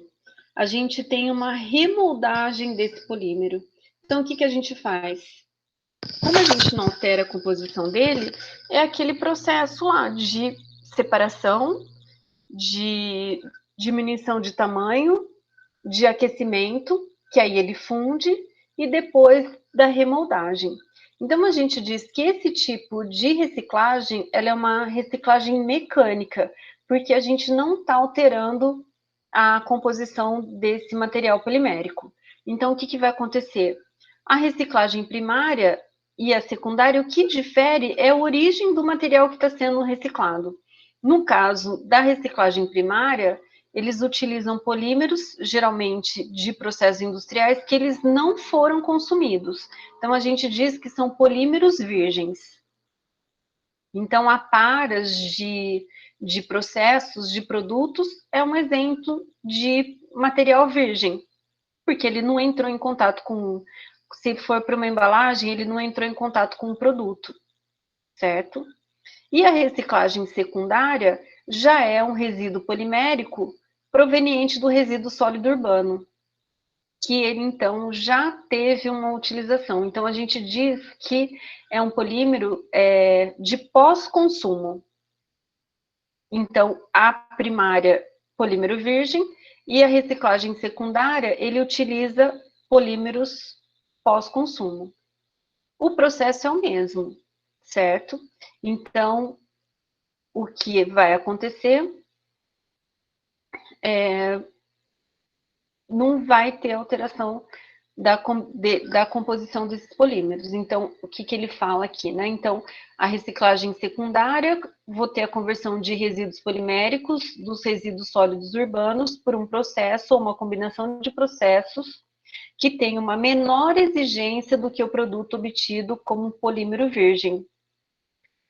A gente tem uma remoldagem desse polímero. Então, o que a gente faz? Como a gente não altera a composição dele, é aquele processo lá de separação, de diminuição de tamanho, de aquecimento, que aí ele funde, e depois da remoldagem. Então, a gente diz que esse tipo de reciclagem, ela é uma reciclagem mecânica, porque a gente não está alterando a composição desse material polimérico. Então, o que vai acontecer? A reciclagem primária e a secundária, o que difere é a origem do material que está sendo reciclado. No caso da reciclagem primária, eles utilizam polímeros, geralmente de processos industriais, que eles não foram consumidos. Então, a gente diz que são polímeros virgens. Então, a paras de processos, de produtos, é um exemplo de material virgem, porque ele não entrou em contato com, se for para uma embalagem, ele não entrou em contato com o produto, certo? E a reciclagem secundária já é um resíduo polimérico proveniente do resíduo sólido urbano, que ele então já teve uma utilização. Então a gente diz que é um polímero de pós-consumo. Então a primária, polímero virgem, e a reciclagem secundária, ele utiliza polímeros pós-consumo. O processo é o mesmo, certo? Então, o que vai acontecer não vai ter alteração da composição desses polímeros. Então, o que ele fala aqui, né? Então, a reciclagem secundária, vou ter a conversão de resíduos poliméricos dos resíduos sólidos urbanos por um processo ou uma combinação de processos que tem uma menor exigência do que o produto obtido como polímero virgem.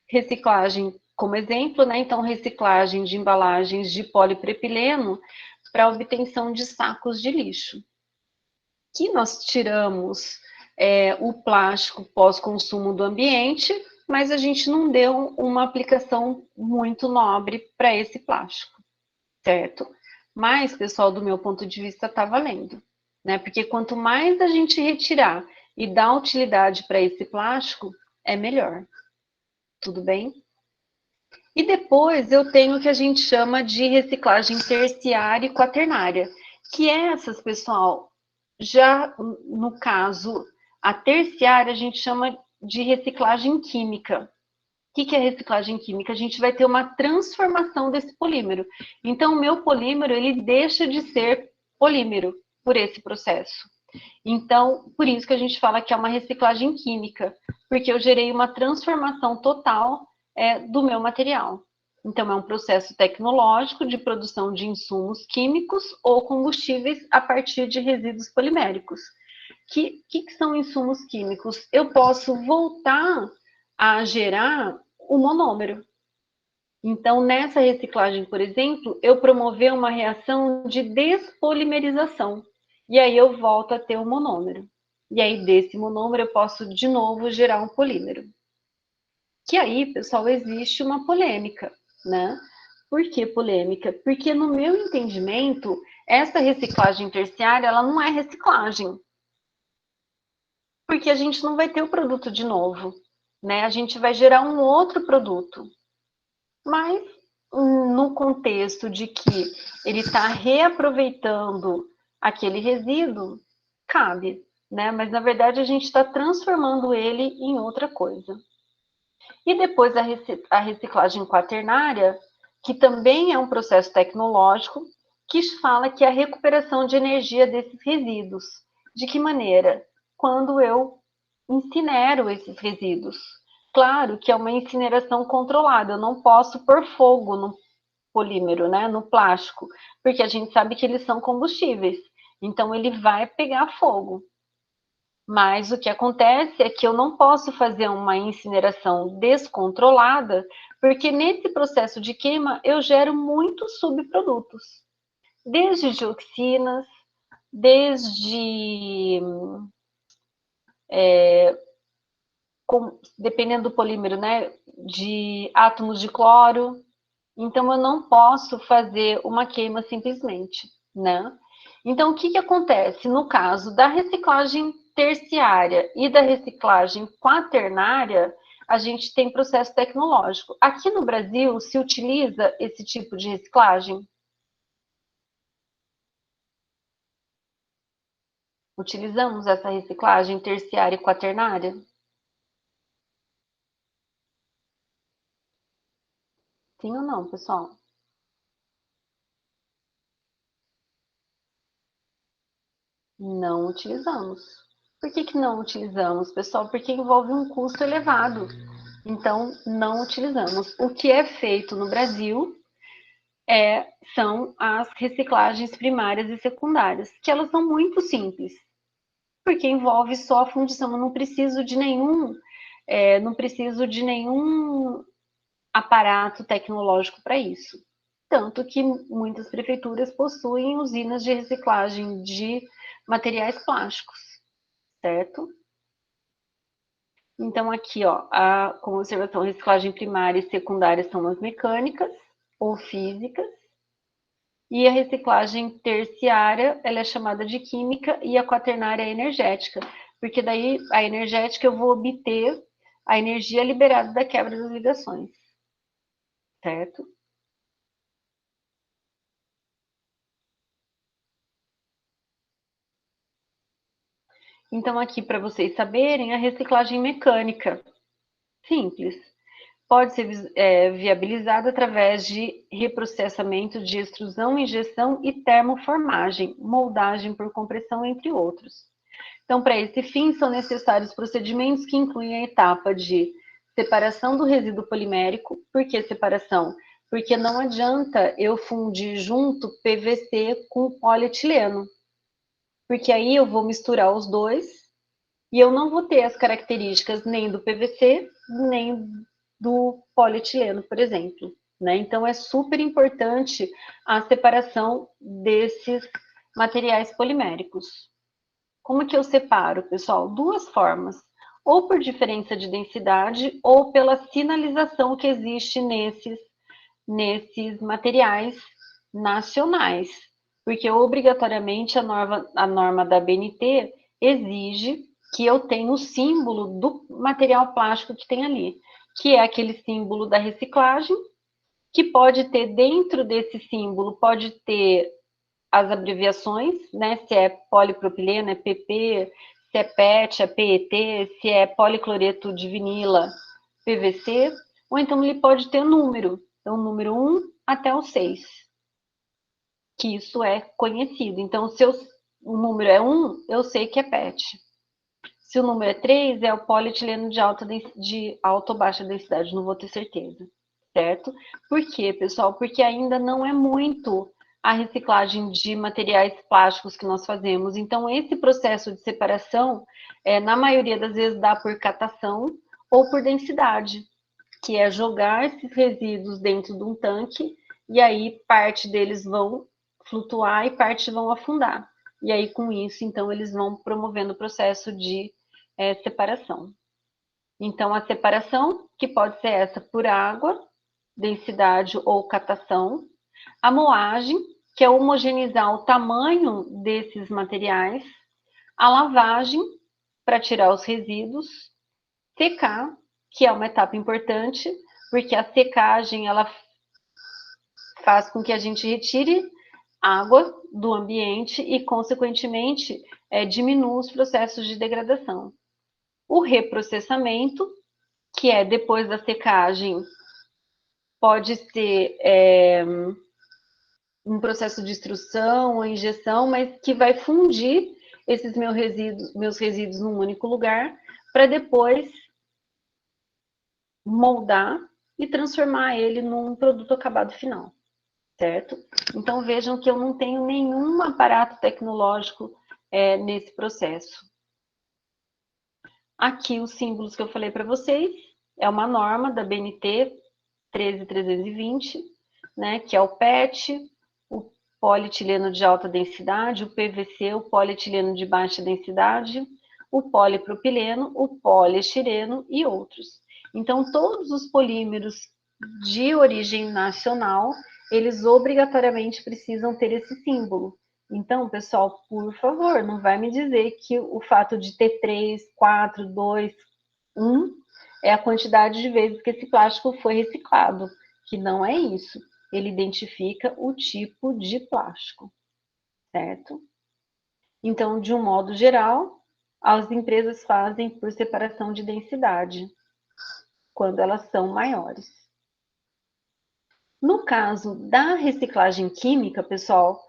Reciclagem, como exemplo, né? Então, reciclagem de embalagens de polipropileno para obtenção de sacos de lixo. Que nós tiramos o plástico pós-consumo do ambiente, mas a gente não deu uma aplicação muito nobre para esse plástico, certo? Mas, pessoal, do meu ponto de vista, está valendo, né? Porque quanto mais a gente retirar e dar utilidade para esse plástico, é melhor. Tudo bem? E depois eu tenho o que a gente chama de reciclagem terciária e quaternária, que é essas, pessoal, já no caso, a terciária a gente chama de reciclagem química. O que é reciclagem química? A gente vai ter uma transformação desse polímero. Então, o meu polímero, ele deixa de ser polímero por esse processo. Então, por isso que a gente fala que é uma reciclagem química, porque eu gerei uma transformação total do meu material. Então, é um processo tecnológico de produção de insumos químicos ou combustíveis a partir de resíduos poliméricos. Que são insumos químicos? Eu posso voltar a gerar o monômero. Então, nessa reciclagem, por exemplo, eu promover uma reação de despolimerização. E aí eu volto a ter um monômero. E aí, desse monômero, eu posso, de novo, gerar um polímero. Que aí, pessoal, existe uma polêmica, né? Por que polêmica? Porque, no meu entendimento, essa reciclagem terciária, ela não é reciclagem. Porque a gente não vai ter o produto de novo, né? A gente vai gerar um outro produto. Mas, no contexto de que ele está reaproveitando aquele resíduo, cabe, né? Mas, na verdade, a gente está transformando ele em outra coisa. E depois a reciclagem quaternária, que também é um processo tecnológico, que fala que é a recuperação de energia desses resíduos. De que maneira? Quando eu incinero esses resíduos. Claro que é uma incineração controlada, eu não posso pôr fogo no polímero, né, no plástico, porque a gente sabe que eles são combustíveis, então ele vai pegar fogo. Mas o que acontece é que eu não posso fazer uma incineração descontrolada, porque nesse processo de queima eu gero muitos subprodutos, desde dioxinas, desde dependendo do polímero, né, de átomos de cloro. Então, eu não posso fazer uma queima simplesmente, né? Então, o que acontece? No caso da reciclagem terciária e da reciclagem quaternária, a gente tem processo tecnológico. Aqui no Brasil, se utiliza esse tipo de reciclagem? Utilizamos essa reciclagem terciária e quaternária? Sim ou não, pessoal? Não utilizamos. Por que que não utilizamos, pessoal? Porque envolve um custo elevado. Então, não utilizamos. O que é feito no Brasil são as reciclagens primárias e secundárias, que elas são muito simples, porque envolve só a fundição. Eu não preciso de nenhum aparato tecnológico para isso. Tanto que muitas prefeituras possuem usinas de reciclagem de materiais plásticos, certo? Então, aqui, ó, como observação, reciclagem primária e secundária são as mecânicas ou físicas, e a reciclagem terciária, ela é chamada de química, e a quaternária é energética, porque daí a energética eu vou obter a energia liberada da quebra das ligações, certo? Então, aqui, para vocês saberem, a reciclagem mecânica, simples, pode ser viabilizada através de reprocessamento de extrusão, injeção e termoformagem, moldagem por compressão, entre outros. Então, para esse fim, são necessários procedimentos que incluem a etapa de separação do resíduo polimérico. Por que separação? Porque não adianta eu fundir junto PVC com polietileno, porque aí eu vou misturar os dois e eu não vou ter as características nem do PVC, nem do polietileno, por exemplo. Né? Então, é super importante a separação desses materiais poliméricos. Como que eu separo, pessoal? Duas formas. Ou por diferença de densidade, ou pela sinalização que existe nesses materiais nacionais. Porque obrigatoriamente a norma da BNT exige que eu tenha o símbolo do material plástico que tem ali, que é aquele símbolo da reciclagem, que pode ter dentro desse símbolo, pode ter as abreviações, né? Se é polipropileno, é PP, se é PET, é PET, se é policloreto de vinila, PVC, ou então ele pode ter número, então número 1 até o 6, que isso é conhecido. Então, se o número é 1, eu sei que é PET. Se o número é 3, é o polietileno de alta ou baixa densidade, não vou ter certeza, certo? Por quê, pessoal? Porque ainda não é muito a reciclagem de materiais plásticos que nós fazemos. Então, esse processo de separação, na maioria das vezes, dá por catação ou por densidade, que é jogar esses resíduos dentro de um tanque, e aí parte deles vão flutuar e parte vão afundar. E aí, com isso, então, eles vão promovendo o processo de separação. Então, a separação, que pode ser essa por água, densidade ou catação. A moagem, que é homogeneizar o tamanho desses materiais. A lavagem, para tirar os resíduos. Secar, que é uma etapa importante, porque a secagem, ela faz com que a gente retire água do ambiente e, consequentemente, diminua os processos de degradação. O reprocessamento, que é depois da secagem, pode ser um processo de extrução ou injeção, mas que vai fundir esses meus resíduos num único lugar, para depois moldar e transformar ele num produto acabado final, certo? Então vejam que eu não tenho nenhum aparato tecnológico nesse processo. Aqui os símbolos que eu falei para vocês, é uma norma da BNT 13320, né, que é o PET, o polietileno de alta densidade, o PVC, o polietileno de baixa densidade, o polipropileno, o poliestireno e outros. Então, todos os polímeros de origem nacional, eles obrigatoriamente precisam ter esse símbolo. Então, pessoal, por favor, não vai me dizer que o fato de ter 3, 4, 2, 1 é a quantidade de vezes que esse plástico foi reciclado, que não é isso. Ele identifica o tipo de plástico, certo? Então, de um modo geral, as empresas fazem por separação de densidade, quando elas são maiores. No caso da reciclagem química, pessoal,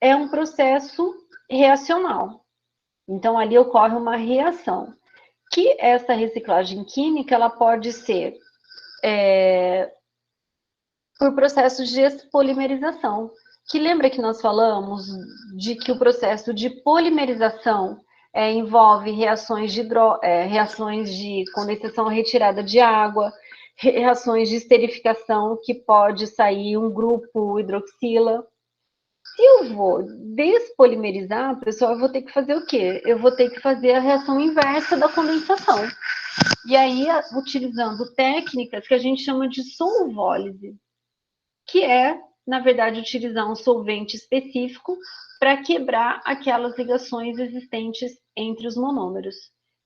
é um processo reacional. Então, ali ocorre uma reação. Que essa reciclagem química, ela pode ser por processos de expolimerização. Que lembra que nós falamos de que o processo de polimerização envolve reações de condensação retirada de água, reações de esterificação, que pode sair um grupo hidroxila. Se eu vou despolimerizar, pessoal, eu vou ter que fazer o quê? Eu vou ter que fazer a reação inversa da condensação. E aí, utilizando técnicas que a gente chama de solvólise, que é, na verdade, utilizar um solvente específico para quebrar aquelas ligações existentes entre os monômeros.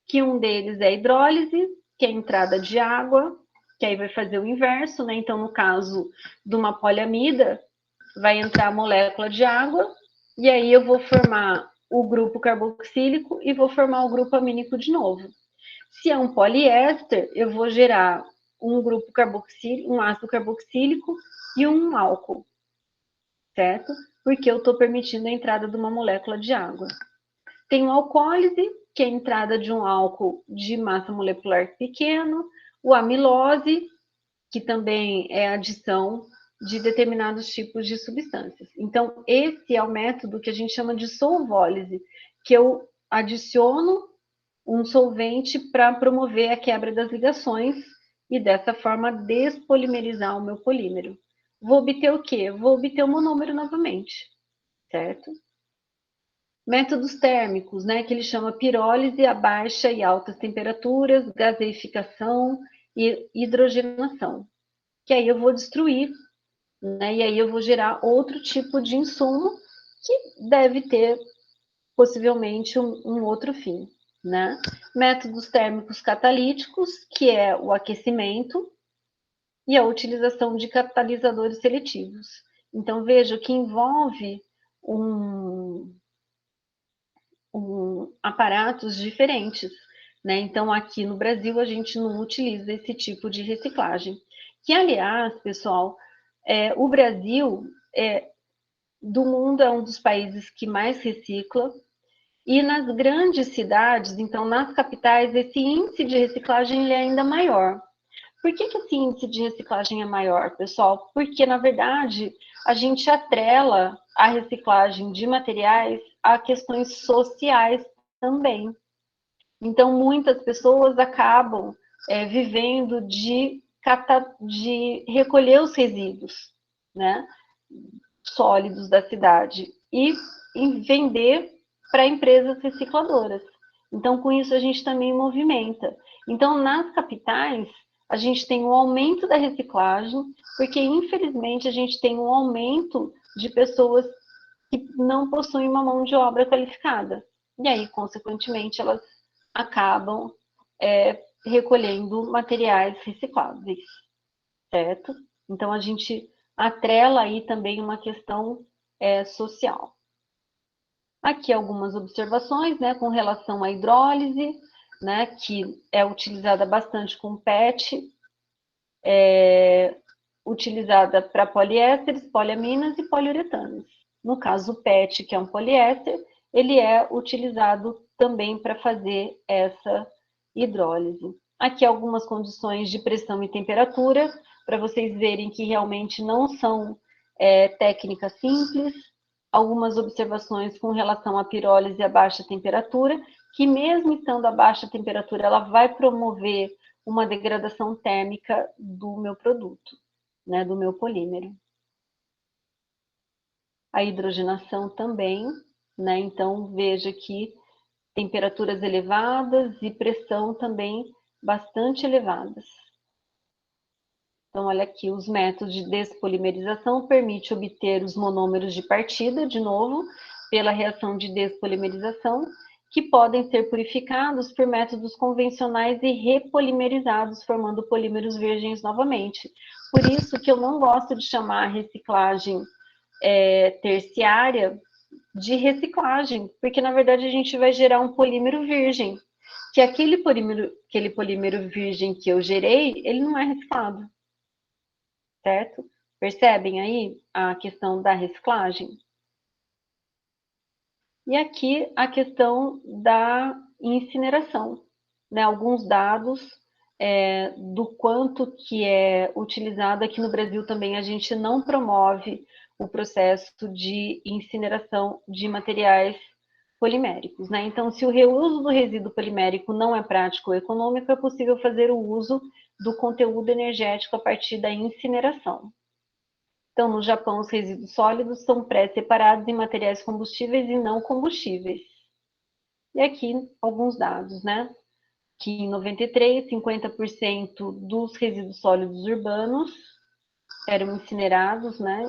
Que um deles é a hidrólise, que é a entrada de água, que aí vai fazer o inverso, né? Então, no caso de uma poliamida, vai entrar a molécula de água, e aí eu vou formar o grupo carboxílico e vou formar o grupo amínico de novo. Se é um poliéster, eu vou gerar um grupo carboxílico, um ácido carboxílico e um álcool, certo? Porque eu estou permitindo a entrada de uma molécula de água. Tem o alcoólise, que é a entrada de um álcool de massa molecular pequeno, o amilose, que também é a adição de determinados tipos de substâncias. Então, esse é o método que a gente chama de solvólise, que eu adiciono um solvente para promover a quebra das ligações e dessa forma despolimerizar o meu polímero. Vou obter o quê? Vou obter o monômero novamente, certo? Métodos térmicos, né, que ele chama pirólise a baixa e altas temperaturas, gaseificação e hidrogenação. Que aí eu vou destruir, né, e aí eu vou gerar outro tipo de insumo que deve ter possivelmente um outro fim, né? Métodos térmicos catalíticos, que é o aquecimento e a utilização de catalisadores seletivos. Então, veja que envolve aparatos diferentes, né? Então, aqui no Brasil, a gente não utiliza esse tipo de reciclagem. Que, aliás, pessoal, o Brasil, do mundo, é um dos países que mais recicla, e nas grandes cidades, então nas capitais, esse índice de reciclagem ele é ainda maior. Por que esse índice de reciclagem é maior, pessoal? Porque, na verdade, a gente atrela a reciclagem de materiais a questões sociais também. Então, muitas pessoas acabam vivendo de recolher os resíduos, né, sólidos da cidade e vender para empresas recicladoras. Então, com isso, a gente também movimenta. Então, nas capitais, a gente tem um aumento da reciclagem, porque, infelizmente, a gente tem um aumento de pessoas que não possuem uma mão de obra qualificada. E aí, consequentemente, elas acabam recolhendo materiais recicláveis, certo? Então, a gente atrela aí também uma questão social. Aqui algumas observações, né, com relação à hidrólise, né, que é utilizada bastante com PET, utilizada para poliésteres, poliaminas e poliuretanos. No caso, o PET, que é um poliéster, ele é utilizado também para fazer essa hidrólise. Aqui algumas condições de pressão e temperatura, para vocês verem que realmente não são técnicas simples. Algumas observações com relação à pirólise a baixa temperatura, que mesmo estando a baixa temperatura, ela vai promover uma degradação térmica do meu produto, né, do meu polímero. A hidrogenação também, né, então veja que temperaturas elevadas e pressão também bastante elevadas. Então, olha aqui, os métodos de despolimerização permitem obter os monômeros de partida, de novo, pela reação de despolimerização, que podem ser purificados por métodos convencionais e repolimerizados, formando polímeros virgens novamente. Por isso que eu não gosto de chamar a reciclagem terciária de reciclagem, porque na verdade a gente vai gerar um polímero virgem, que aquele polímero virgem que eu gerei, ele não é reciclado, certo? Percebem aí a questão da reciclagem? E aqui a questão da incineração, né? Alguns dados do quanto que é utilizado. Aqui no Brasil também a gente não promove o processo de incineração de materiais poliméricos, né? Então, se o reuso do resíduo polimérico não é prático ou econômico, é possível fazer o uso do conteúdo energético a partir da incineração. Então, no Japão, os resíduos sólidos são pré-separados em materiais combustíveis e não combustíveis. E aqui alguns dados, né? Que em 93, 50% dos resíduos sólidos urbanos eram incinerados, né?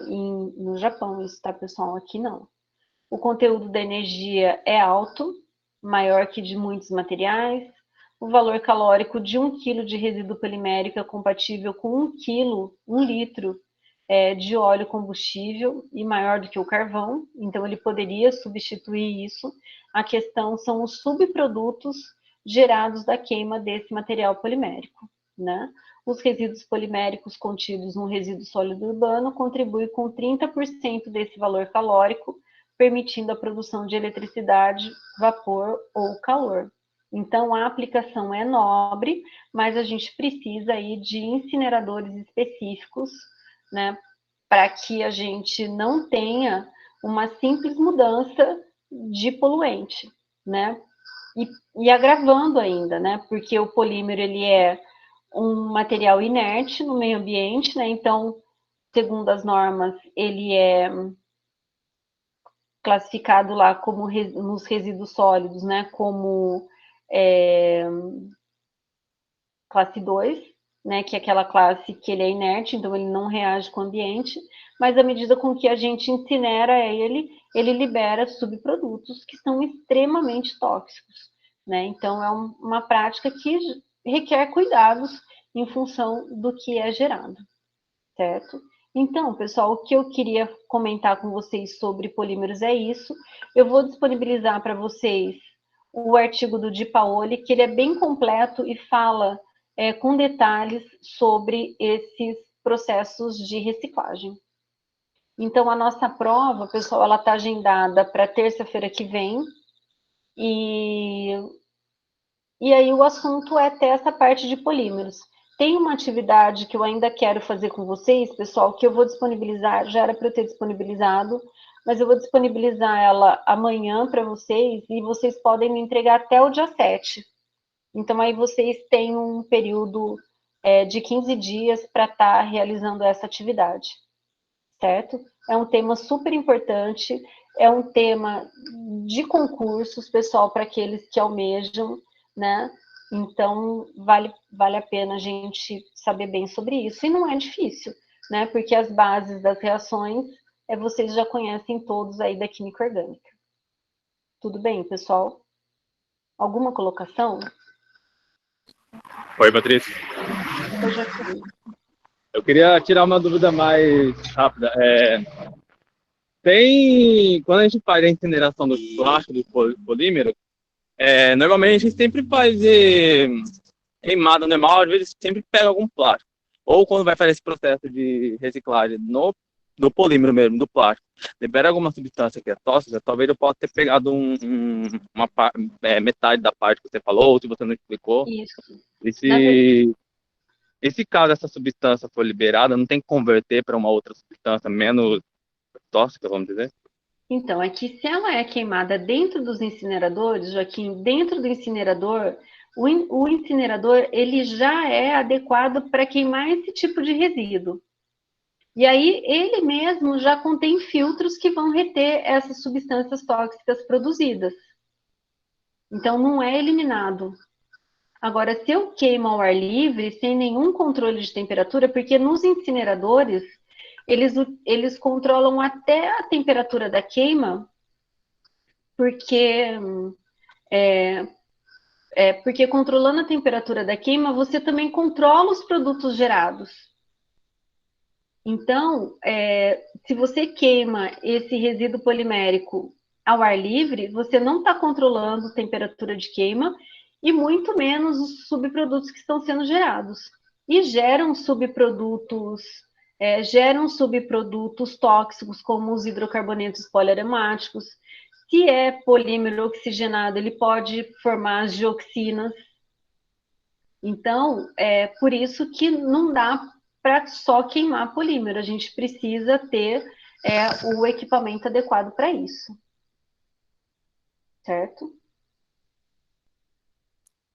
No Japão, isso, tá, pessoal? Aqui não. O conteúdo da energia é alto, maior que de muitos materiais. O valor calórico de 1 kg de resíduo polimérico é compatível com 1 litro de óleo combustível e maior do que o carvão, então ele poderia substituir isso. A questão são os subprodutos gerados da queima desse material polimérico, né? Os resíduos poliméricos contidos no resíduo sólido urbano contribuem com 30% desse valor calórico, permitindo a produção de eletricidade, vapor ou calor. Então, a aplicação é nobre, mas a gente precisa aí de incineradores específicos, né, para que a gente não tenha uma simples mudança de poluente, né? E agravando ainda, né? Porque o polímero ele é um material inerte no meio ambiente, né? Então, segundo as normas, ele é classificado lá como nos resíduos sólidos, né? Como classe 2, né, que é aquela classe que ele é inerte, então ele não reage com o ambiente, mas à medida com que a gente incinera ele libera subprodutos que são extremamente tóxicos, né? Então é uma prática que requer cuidados em função do que é gerado, certo? Então, pessoal, o que eu queria comentar com vocês sobre polímeros é isso. Eu vou disponibilizar para vocês o artigo do Di Paoli, que ele é bem completo e fala com detalhes sobre esses processos de reciclagem. Então, a nossa prova, pessoal, ela está agendada para terça-feira que vem, e aí o assunto é até essa parte de polímeros. Tem uma atividade que eu ainda quero fazer com vocês, pessoal, que eu vou disponibilizar, já era para eu ter disponibilizado, mas eu vou disponibilizar ela amanhã para vocês, e vocês podem me entregar até o dia 7. Então, aí vocês têm um período de 15 dias para estar realizando essa atividade, certo? É um tema super importante, é um tema de concursos, pessoal, para aqueles que almejam, né? Então, vale a pena a gente saber bem sobre isso. E não é difícil, né? Porque as bases das reações vocês já conhecem todos aí da química orgânica. Tudo bem, pessoal? Alguma colocação? Oi, Patrícia. Eu já fui. Eu queria tirar uma dúvida mais rápida. Quando a gente faz a incineração do plástico, do polímero, normalmente a gente sempre faz queimada normal, às vezes sempre pega algum plástico. Ou quando vai fazer esse processo de reciclagem do polímero mesmo, do plástico, libera alguma substância que é tóxica, talvez eu possa ter pegado metade da parte que você falou, ou se você não explicou. Isso. E se caso essa substância for liberada, não tem que converter para uma outra substância menos tóxica, vamos dizer? Então, é que se ela é queimada dentro dos incineradores, Joaquim, dentro do incinerador, o incinerador ele já é adequado para queimar esse tipo de resíduo. E aí ele mesmo já contém filtros que vão reter essas substâncias tóxicas produzidas. Então, não é eliminado. Agora, se eu queimo ao ar livre, sem nenhum controle de temperatura, porque nos incineradores, eles controlam até a temperatura da queima, porque controlando a temperatura da queima, você também controla os produtos gerados. Então, se você queima esse resíduo polimérico ao ar livre, você não está controlando a temperatura de queima e muito menos os subprodutos que estão sendo gerados. E geram subprodutos tóxicos, como os hidrocarbonetos poliaromáticos, Se é polímero oxigenado, ele pode formar as dioxinas. Então, é por isso que não dá para só queimar polímero. A gente precisa ter o equipamento adequado para isso. Certo?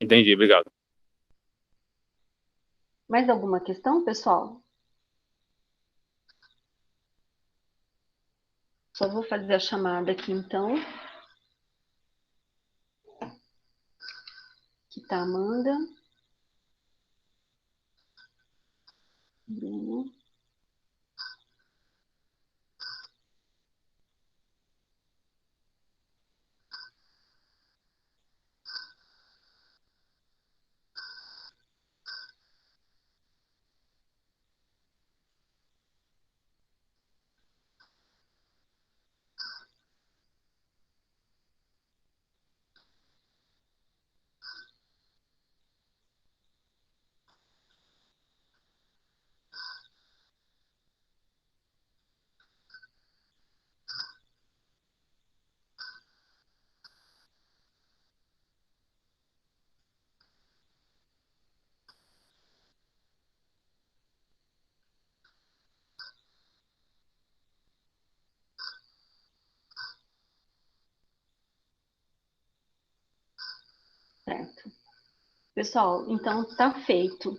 Entendi, obrigado. Mais alguma questão, pessoal? Só vou fazer a chamada aqui, então. Aqui tá a Amanda. Bruno. Certo. Pessoal, então tá feito.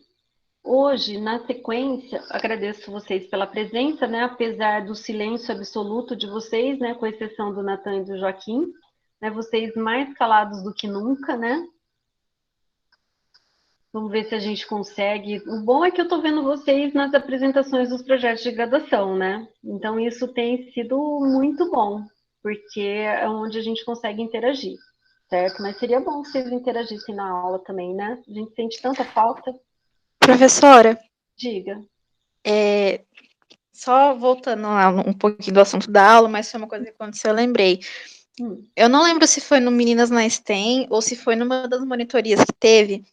Hoje, na sequência, agradeço vocês pela presença, né? Apesar do silêncio absoluto de vocês, né? Com exceção do Natan e do Joaquim, né? Vocês mais calados do que nunca, né? Vamos ver se a gente consegue. O bom é que eu estou vendo vocês nas apresentações dos projetos de graduação, né? Então, isso tem sido muito bom, porque é onde a gente consegue interagir, certo? Mas seria bom se vocês interagissem na aula também, né? A gente sente tanta falta. Professora, Diga. só voltando lá um pouquinho do assunto da aula, mas foi uma coisa que aconteceu, eu lembrei. Eu não lembro se foi no Meninas na STEM ou se foi numa das monitorias que teve,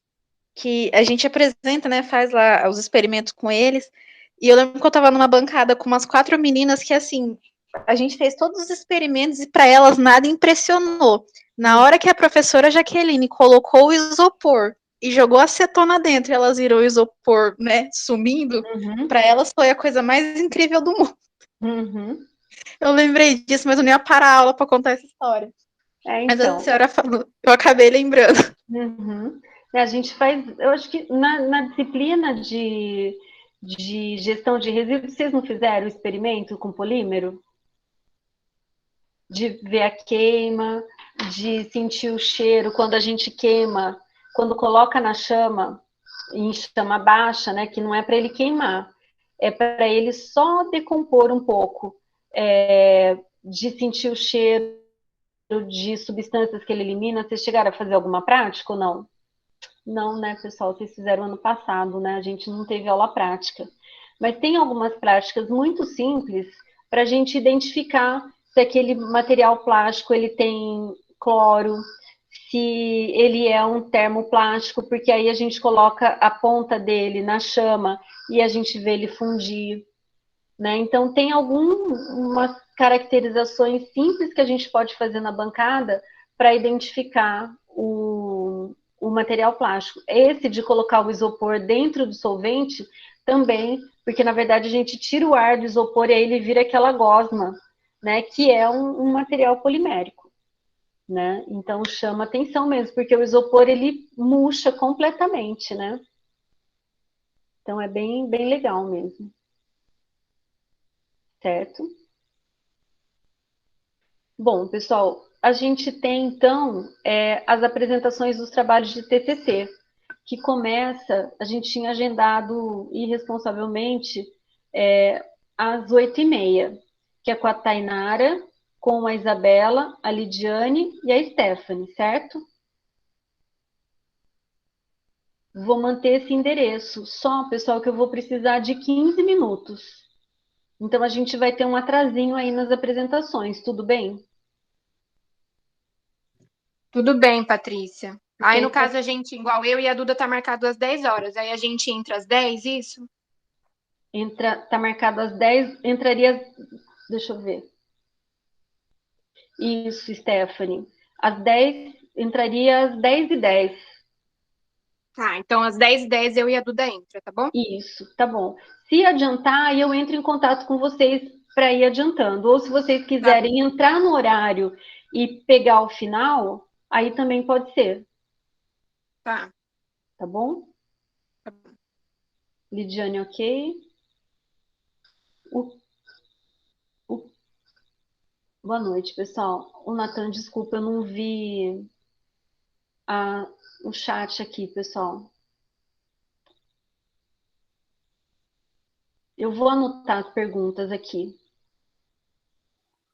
que a gente apresenta, né, faz lá os experimentos com eles, e eu lembro que eu estava numa bancada com umas 4 meninas que, assim, a gente fez todos os experimentos e para elas nada impressionou. Na hora que a professora Jaqueline colocou o isopor e jogou acetona dentro, e elas viram o isopor, né, sumindo, para elas foi a coisa mais incrível do mundo. Eu lembrei disso, mas eu nem ia parar a aula para contar essa história. Mas a senhora falou, eu acabei lembrando. A gente faz, eu acho que na disciplina de gestão de resíduos, vocês não fizeram o experimento com polímero? De ver a queima, de sentir o cheiro quando a gente queima, quando coloca na chama, em chama baixa, né, que não é para ele queimar, é para ele só decompor um pouco, de sentir o cheiro de substâncias que ele elimina. Vocês chegaram a fazer alguma prática ou não? Não, né, pessoal? Vocês fizeram ano passado, né? A gente não teve aula prática. Mas tem algumas práticas muito simples para a gente identificar se aquele material plástico ele tem cloro, se ele é um termoplástico, porque aí a gente coloca a ponta dele na chama e a gente vê ele fundir, né? Então, tem algumas caracterizações simples que a gente pode fazer na bancada para identificar o material plástico. Esse de colocar o isopor dentro do solvente também, porque na verdade a gente tira o ar do isopor e aí ele vira aquela gosma, né? Que é um material polimérico, né? Então chama atenção mesmo, porque o isopor ele murcha completamente, né? Então é bem legal mesmo. Certo? Bom, pessoal, a gente tem, então, as apresentações dos trabalhos de TCC, que começa, a gente tinha agendado irresponsavelmente às 8h30, que é com a Tainara, com a Isabela, a Lidiane e a Stephanie, certo? Vou manter esse endereço, só, pessoal, que eu vou precisar de 15 minutos. Então, a gente vai ter um atrasinho aí nas apresentações, tudo bem? Tudo bem, Patrícia. Aí, no caso, a gente, igual eu e a Duda, tá marcado às 10 horas. Aí a gente entra às 10, isso? Tá marcado às 10, entraria, deixa eu ver. Isso, Stephanie. Às 10, entraria às 10h10. Tá, então às 10h10 eu e a Duda entra, tá bom? Isso, tá bom. Se adiantar, eu entro em contato com vocês para ir adiantando. Ou se vocês quiserem entrar no horário e pegar o final, aí também pode ser. Tá. Tá bom? Tá bom. Lidiane, ok? Boa noite, pessoal. O Natan, desculpa, eu não vi o chat aqui, pessoal. Eu vou anotar as perguntas aqui.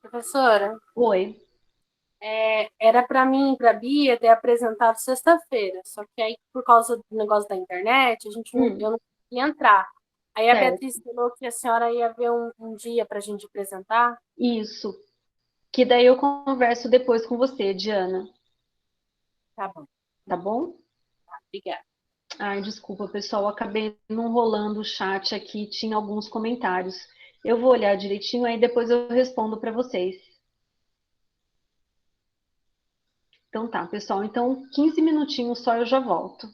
Professora, Oi. era para mim e para a Bia ter apresentado sexta-feira, só que aí, por causa do negócio da internet, eu não conseguia entrar. Aí a Beatriz falou que a senhora ia ver um dia para a gente apresentar. Isso. Que daí eu converso depois com você, Diana. Tá bom. Tá bom? Obrigada. Ai, desculpa, pessoal, acabei não rolando o chat aqui, tinha alguns comentários. Eu vou olhar direitinho, aí depois eu respondo para vocês. Então tá, pessoal. Então, 15 minutinhos só eu já volto.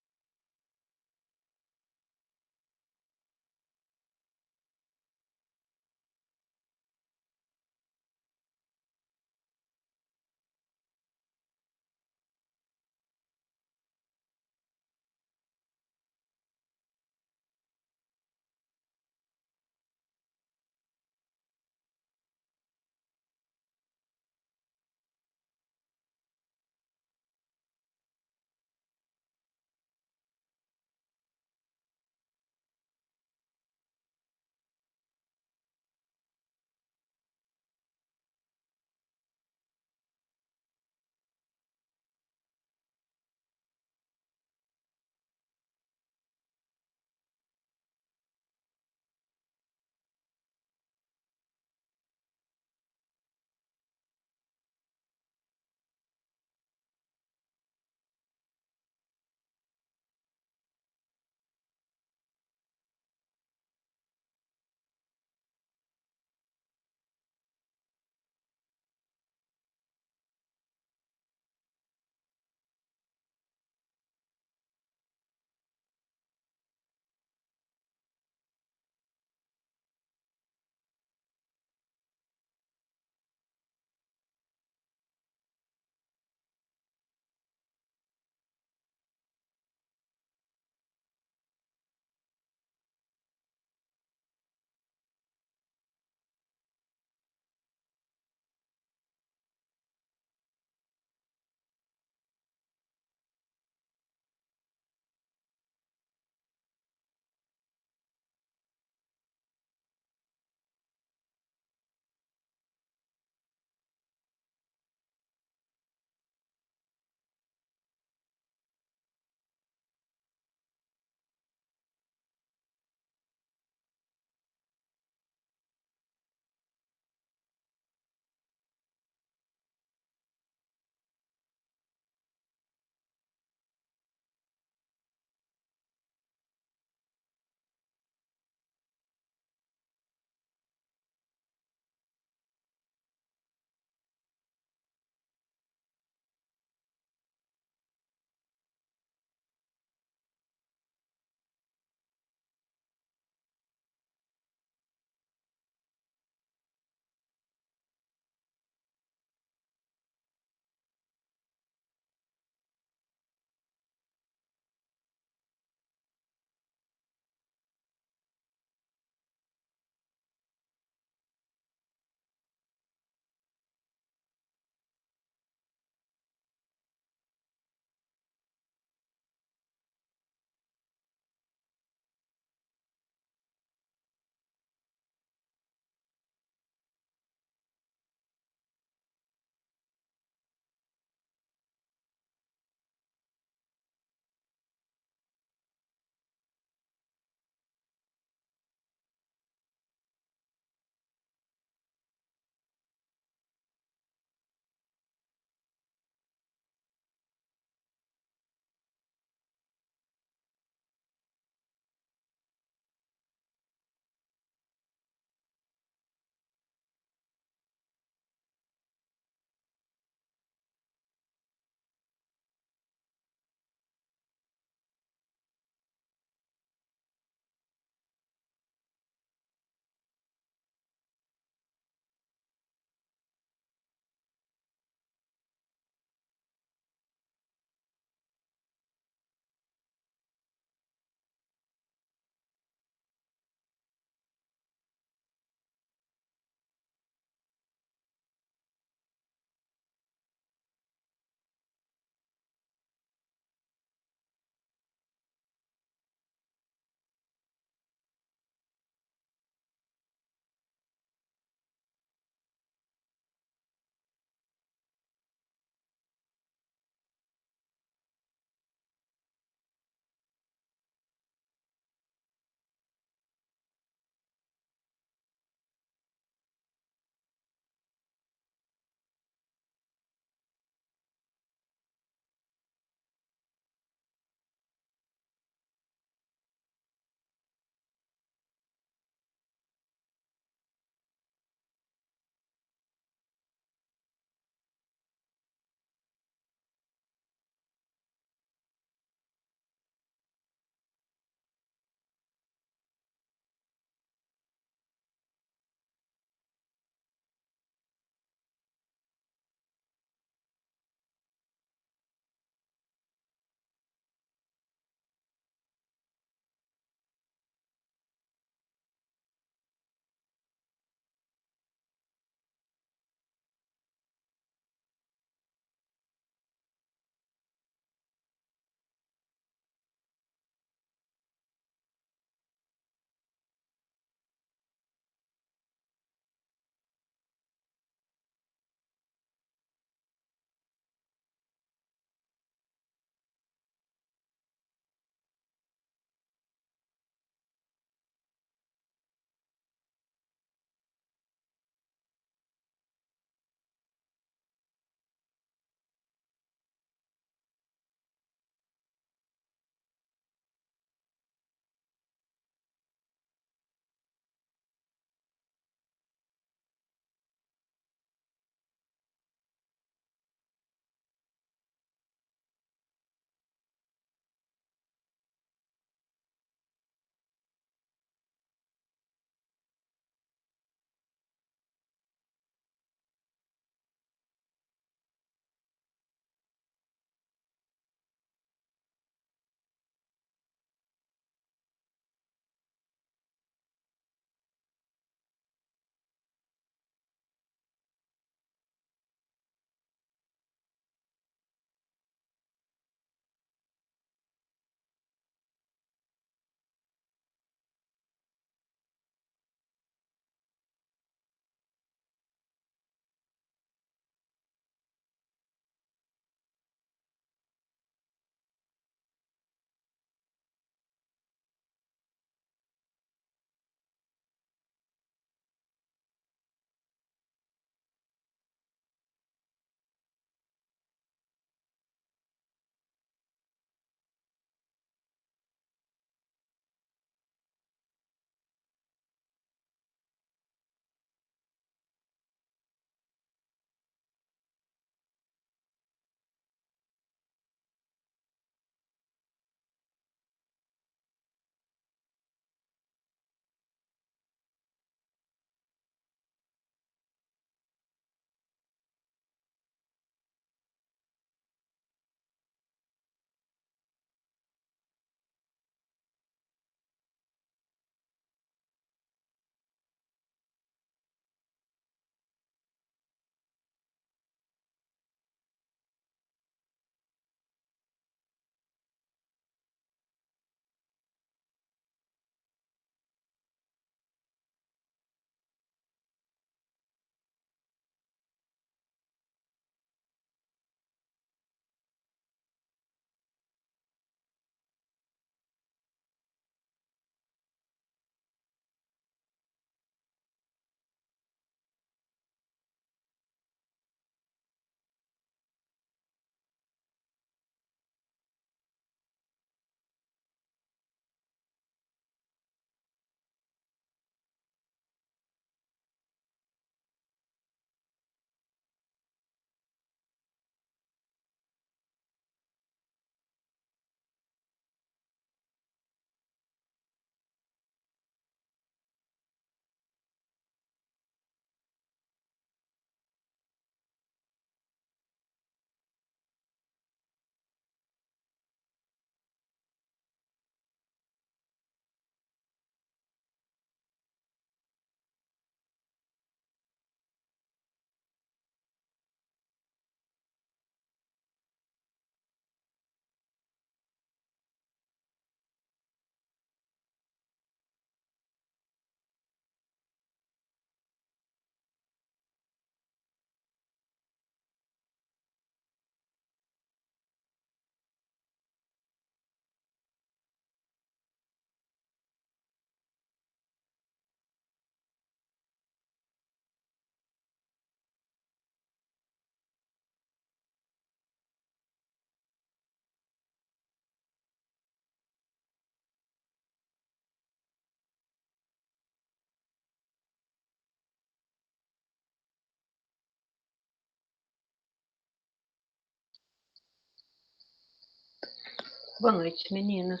Boa noite, meninas.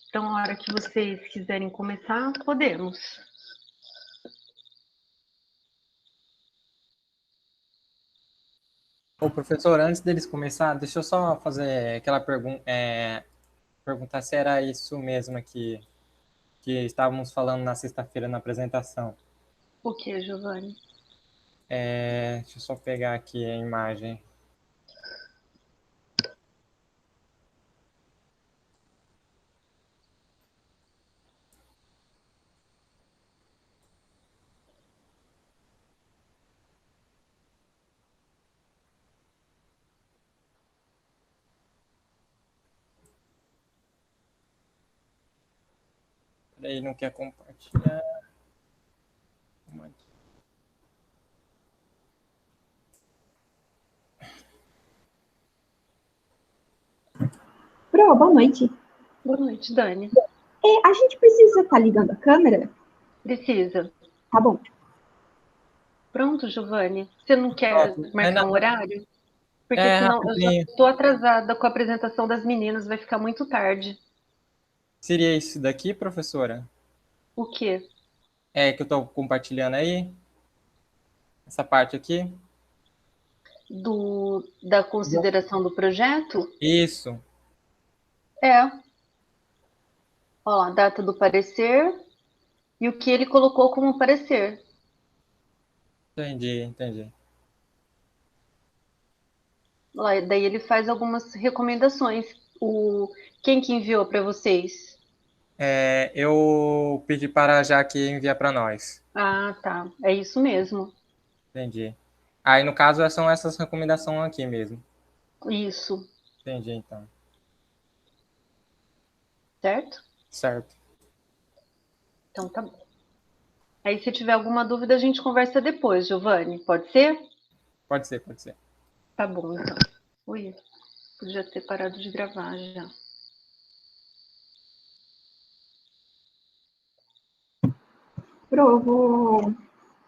Então, a hora que vocês quiserem começar, podemos. Ô, professor, antes deles começar, deixa eu só fazer aquela pergunta, perguntar se era isso mesmo que estávamos falando na sexta-feira na apresentação. O que, Giovanni? Deixa eu só pegar aqui a imagem. Peraí, não quer compartilhar. Pro, boa noite. Boa noite, Dani. A gente precisa estar ligando a câmera? Precisa. Tá bom. Pronto, Giovanni. Você não quer marcar um horário? Porque senão eu já rapidinho. estou atrasada com a apresentação das meninas, vai ficar muito tarde. Seria isso daqui, professora? O quê? Que eu estou compartilhando aí? Essa parte aqui? Da consideração do projeto? Isso. Ó, a data do parecer e o que ele colocou como parecer. Entendi. Lá, daí ele faz algumas recomendações. Quem que enviou para vocês? Eu pedi para a Jaque enviar para nós. Ah, tá. É isso mesmo. Entendi. Aí, no caso, são essas recomendações aqui mesmo. Isso. Entendi, então. Certo? Certo. Então tá bom. Aí, se tiver alguma dúvida, a gente conversa depois, Giovanni. Pode ser? Pode ser. Tá bom, então. Ui, podia ter parado de gravar já. Pro, vou